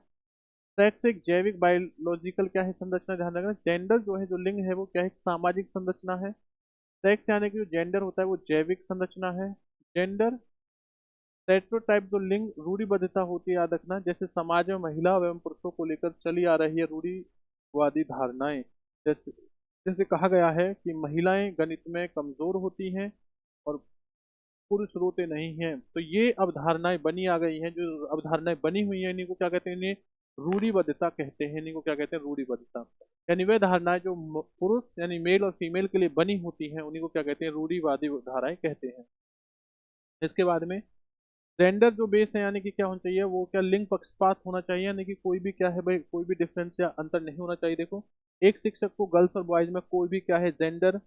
सेक्स एक जैविक बायोलॉजिकल क्या है, संरचना, ध्यान रखना। जेंडर जो है, जो लिंग है, वो क्या है, एक सामाजिक संरचना है। सेक्स यानी कि जो जेंडर होता है, वो जैविक संरचना है। जेंडर स्टेरियोटाइप जो लिंग रूढ़िबद्धता होती है, याद रखना, जैसे समाज में महिला एवं पुरुषों को लेकर चली आ रही है रूढ़िवादी धारणाएं। जैसे जैसे कहा गया है कि महिलाएं गणित में कमजोर होती हैं और पुरुष रोते नहीं हैं, तो ये अवधारणाएं बनी आ गई हैं। जो अवधारणाएं बनी हुई हैं इन्हीं को क्या कहते हैं, इन्हें रूढ़िबद्धता कहते हैं। इन्हीं को क्या कहते हैं, रूढ़िबद्धता। यानी वे धारणाएं जो पुरुष यानी मेल और फीमेल के लिए बनी होती हैं उन्हीं को क्या कहते हैं, रूढ़िवादी धाराएं कहते हैं। इसके बाद में जेंडर जो बेस है, यानी कि क्या होना चाहिए, वो क्या लिंग पक्षपात होना चाहिए, यानी कि कोई भी क्या है भाई, कोई भी डिफरेंस या अंतर नहीं होना चाहिए। देखो, एक शिक्षक को गर्ल्स और बॉयज में कोई भी क्या है, जेंडर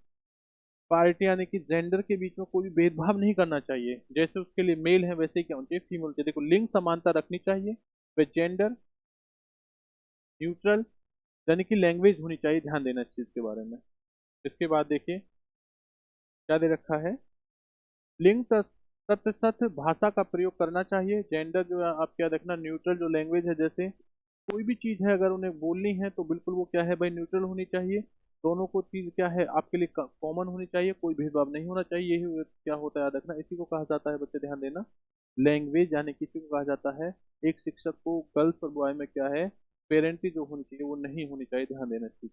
पार्टी यानी कि जेंडर के बीच में कोई भी भेदभाव नहीं करना चाहिए। जैसे उसके लिए मेल है वैसे ही क्या होना चाहिए, फीमेल चाहिए। देखो, लिंग समानता रखनी चाहिए, वे जेंडर न्यूट्रल यानी कि लैंग्वेज होनी चाहिए। ध्यान देना इस चीज के बारे में। इसके बाद देखिए क्या दे रखा है, लिंग तथ्य सत्य भाषा का प्रयोग करना चाहिए। जेंडर जो है आप क्या देखना, न्यूट्रल जो लैंग्वेज है, जैसे कोई भी चीज है अगर उन्हें बोलनी है तो बिल्कुल वो क्या है भाई, न्यूट्रल होनी चाहिए। दोनों को चीज क्या है आपके लिए कॉमन होनी चाहिए, कोई भेदभाव नहीं होना चाहिए। यही क्या होता है, याद रखना, इसी को कहा जाता है बच्चे, ध्यान देना, लैंग्वेज। यानी किसी को कहा जाता है, एक शिक्षक को गर्ल्स और बॉय में क्या है, पेरेंटी जो होनी चाहिए वो नहीं होनी चाहिए। ध्यान देना चीज।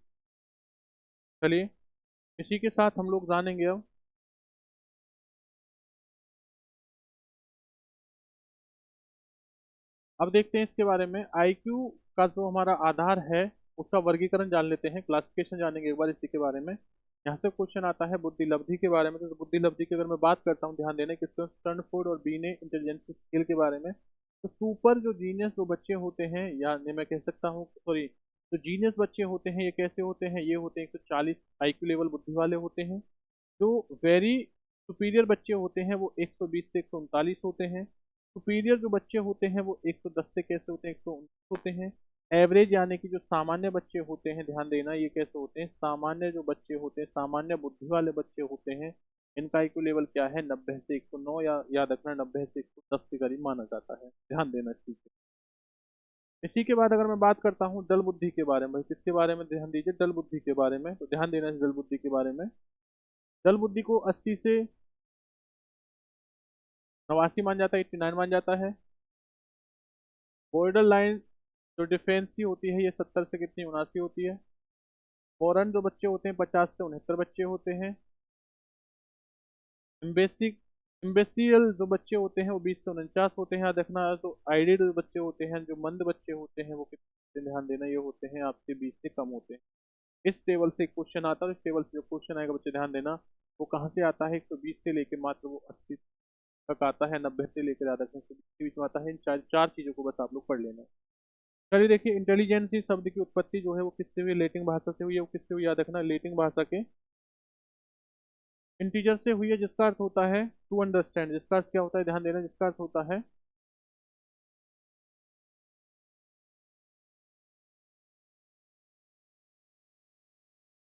चलिए इसी के साथ हम लोग जानेंगे अब देखते हैं इसके बारे में। आईक्यू का जो हमारा आधार है उसका वर्गीकरण जान लेते हैं, क्लासिफिकेशन जानेंगे एक बार इसी के बारे में। यहाँ से क्वेश्चन आता है बुद्धि लब्धि के बारे में। तो बुद्धि लब्धि की अगर मैं बात करता हूँ, ध्यान देना, किसको, स्टर्नफोर्ड और बीने इंटेलिजेंस स्केल के बारे में। तो सुपर जो जीनियस जो बच्चे होते हैं, या मैं कह सकता हूँ, सॉरी, जो जीनियस बच्चे होते हैं ये कैसे होते हैं, ये होते हैं 140 आईक्यू लेवल बुद्धि वाले होते हैं। जो वेरी सुपीरियर बच्चे होते हैं वो 120 से 139 होते हैं। सुपीरियर जो बच्चे होते हैं वो 110 से कैसे होते हैं, 119 होते हैं। एवरेज यानी कि जो सामान्य बच्चे होते हैं, ध्यान देना, ये कैसे होते हैं, सामान्य जो बच्चे होते हैं, सामान्य बुद्धि वाले बच्चे होते हैं, इनका IQ लेवल क्या है, 90 से 109, या याद रखना 90 से 110 के करीब माना जाता है। ध्यान देना इस चीज पे। इसी के बाद अगर मैं बात करता हूँ दल बुद्धि के बारे में, किसके बारे में, ध्यान दीजिए, दल बुद्धि के बारे में। तो ध्यान देना इस दल बुद्धि के बारे में। दल बुद्धि को 80 से 89 मान जाता है, 89 मान जाता है। बॉर्डर लाइन जो डिफेंसी होती है ये 70 से कितनी, 79 होती है। फॉरन जो बच्चे होते हैं 50 से 69 बच्चे होते हैं। इम्बेसिक इम्बेसियल जो बच्चे होते हैं वो 20 से 49 होते हैं, याद रखना। तो आइडियल जो बच्चे होते हैं, जो मंद बच्चे होते हैं, वो कितने, ध्यान देना, ये होते हैं आपके 20 से कम होते हैं। इस टेबल से एक क्वेश्चन आता है, इस टेबल से जो क्वेश्चन आएगा बच्चे ध्यान देना, वो कहाँ से आता है, 120 से लेके मात्र वो 80 तक आता है, 90 से लेकर याद रखना 120 के बीच में आता है। इन चार चार चीजों को बस आप लोग पढ़ लेना। चलिए देखिए, इंटेलिजेंसी शब्द की उत्पत्ति जो है वो किससे हुई, लैटिन भाषा से हुई है। वो किससे हुई, याद रखना, लैटिन भाषा के इंटीजर से हुई है, जिसका अर्थ होता है टू अंडरस्टैंड। जिसका अर्थ क्या होता है, ध्यान देना, जिसका अर्थ होता है,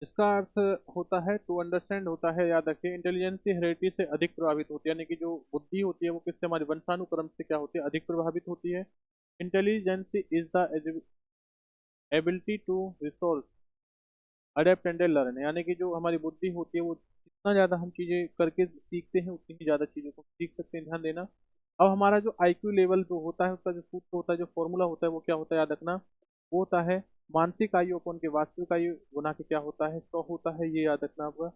इसका अर्थ होता है टू अंडरस्टैंड होता है। याद रखिए, इंटेलिजेंसी हेरिडिटी से अधिक प्रभावित होती है, यानी कि जो बुद्धि होती है वो किससे, हमारे वंशानुक्रम से क्या होती है, अधिक प्रभावित होती है। Intelligence is the ability to resource adapt and learn, यानी कि जो हमारी बुद्धि होती है वो जितना ज़्यादा हम चीज़ें करके सीखते हैं उतनी ही ज़्यादा चीज़ों को सीख सकते हैं। ध्यान देना। अब हमारा जो IQ लेवल जो होता है उसका जो सूत्र होता है, जो फॉर्मूला होता है, वो क्या होता है, याद रखना, वो होता है मानसिक आयु अपॉन के वास्तविक आयु गुना के क्या होता है, 100 होता है। ये याद रखना आपका।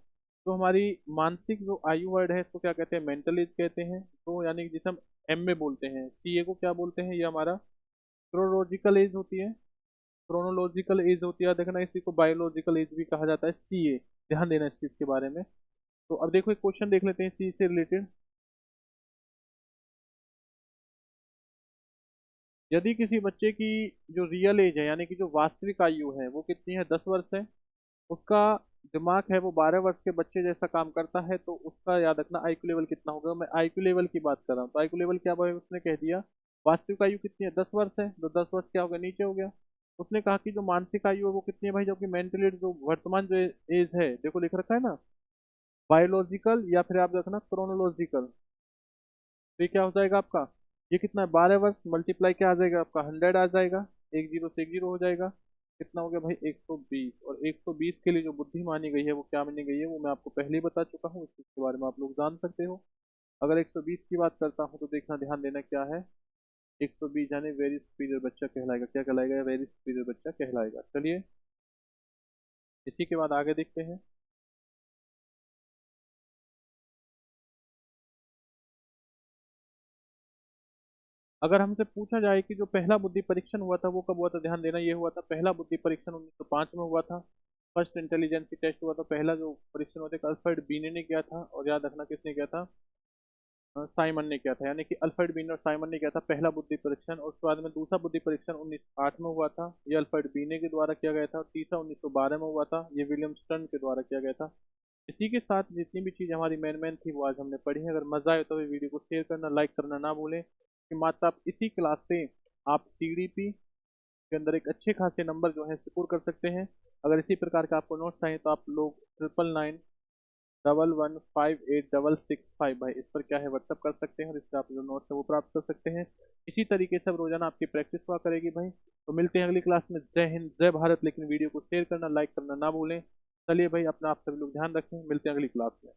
तो हमारी मानसिक जो आयु वर्ड है इसको क्या कहते हैं, मेंटल एज कहते हैं। तो यानी कि जिसे हम MA बोलते हैं, CA को क्या बोलते हैं, ये हमारा क्रोनोलॉजिकल एज होती है। क्रोनोलॉजिकल एज होती है, देखना, इसी को बायोलॉजिकल एज भी कहा जाता है, CA। ध्यान देना इस चीज के बारे में। तो अब देखो एक क्वेश्चन देख लेते हैं सी से रिलेटेड। यदि किसी बच्चे की जो रियल एज है, यानी कि जो वास्तविक आयु है, वो कितनी है, 10 वर्ष है, उसका दिमाग है वो 12 वर्ष के बच्चे जैसा काम करता है, तो उसका याद रखना IQ लेवल कितना होगा। मैं IQ लेवल की बात कर रहा हूँ, तो IQ लेवल क्या है, उसने कह दिया वास्तविक आयु कितनी है, 10 वर्ष है, तो 10 वर्ष क्या हो गया, नीचे हो गया। उसने कहा कि जो मानसिक आयु है वो कितनी है भाई, जो कि मेंटली जो वर्तमान जो एज है, देखो लिख रखा है ना, बायोलॉजिकल या फिर आप देखना क्रोनोलॉजिकल। तो ये क्या हो जाएगा आपका, ये कितना है, 12 वर्ष मल्टीप्लाई क्या आ जाएगा आपका, 100 आ जाएगा, एक जीरो से एक जीरो हो जाएगा। कितना हो गया भाई, 120। और 120 के लिए जो बुद्धि मानी गई है वो क्या मानी गई है, वो मैं आपको पहले ही बता चुका हूँ, इस चीज के बारे में आप लोग जान सकते हो। अगर 120 की बात करता हूँ तो देखना, ध्यान देना क्या है, 120 यानी वेरी सुपीरियर बच्चा कहलाएगा। क्या कहलाएगा? वेरी सुपीरियर बच्चा कहलाएगा। चलिए इसी के बाद आगे देखते हैं। अगर हमसे पूछा जाए कि जो पहला बुद्धि परीक्षण हुआ था वो कब हुआ था, ध्यान देना, ये हुआ था पहला बुद्धि परीक्षण 1905 में हुआ था। फर्स्ट इंटेलिजेंसी टेस्ट हुआ था, पहला जो परीक्षण हुआ था अल्फ्रेड बीने ने किया था, और याद रखना किसने किया था, साइमन ने किया था। यानी कि अल्फ्रेड बीने और साइमन ने किया था पहला बुद्धि परीक्षण। और उसके बाद में दूसरा बुद्धि परीक्षण 1908 में हुआ था, ये अल्फ्रेड बीने के द्वारा किया गया था। और तीसरा 1912 में हुआ था, ये विलियम स्टर्न के द्वारा किया गया था। इसी के साथ जितनी भी चीज़ हमारी मेन मेन थी वो आज हमने पढ़ी है। अगर मजा आए तो वीडियो को शेयर करना, लाइक करना ना भूलें, कि मात्र आप इसी क्लास से आप सीडीपी के अंदर एक अच्छे खासे नंबर जो है स्कोर कर सकते हैं। अगर इसी प्रकार का आपको नोट्स चाहिए तो आप लोग 9991158665 भाई इस पर क्या है व्हाट्सअप कर सकते हैं, और इससे आप जो नोट्स है वो प्राप्त कर सकते हैं। इसी तरीके से अब रोजाना आपकी प्रैक्टिस हुआ करेगी भाई। तो मिलते हैं अगली क्लास में। जय हिंद जय भारत। लेकिन वीडियो को शेयर करना, लाइक करना ना भूलें। चलिए भाई, अपना आप सभी लोग ध्यान रखें, मिलते हैं अगली क्लास में।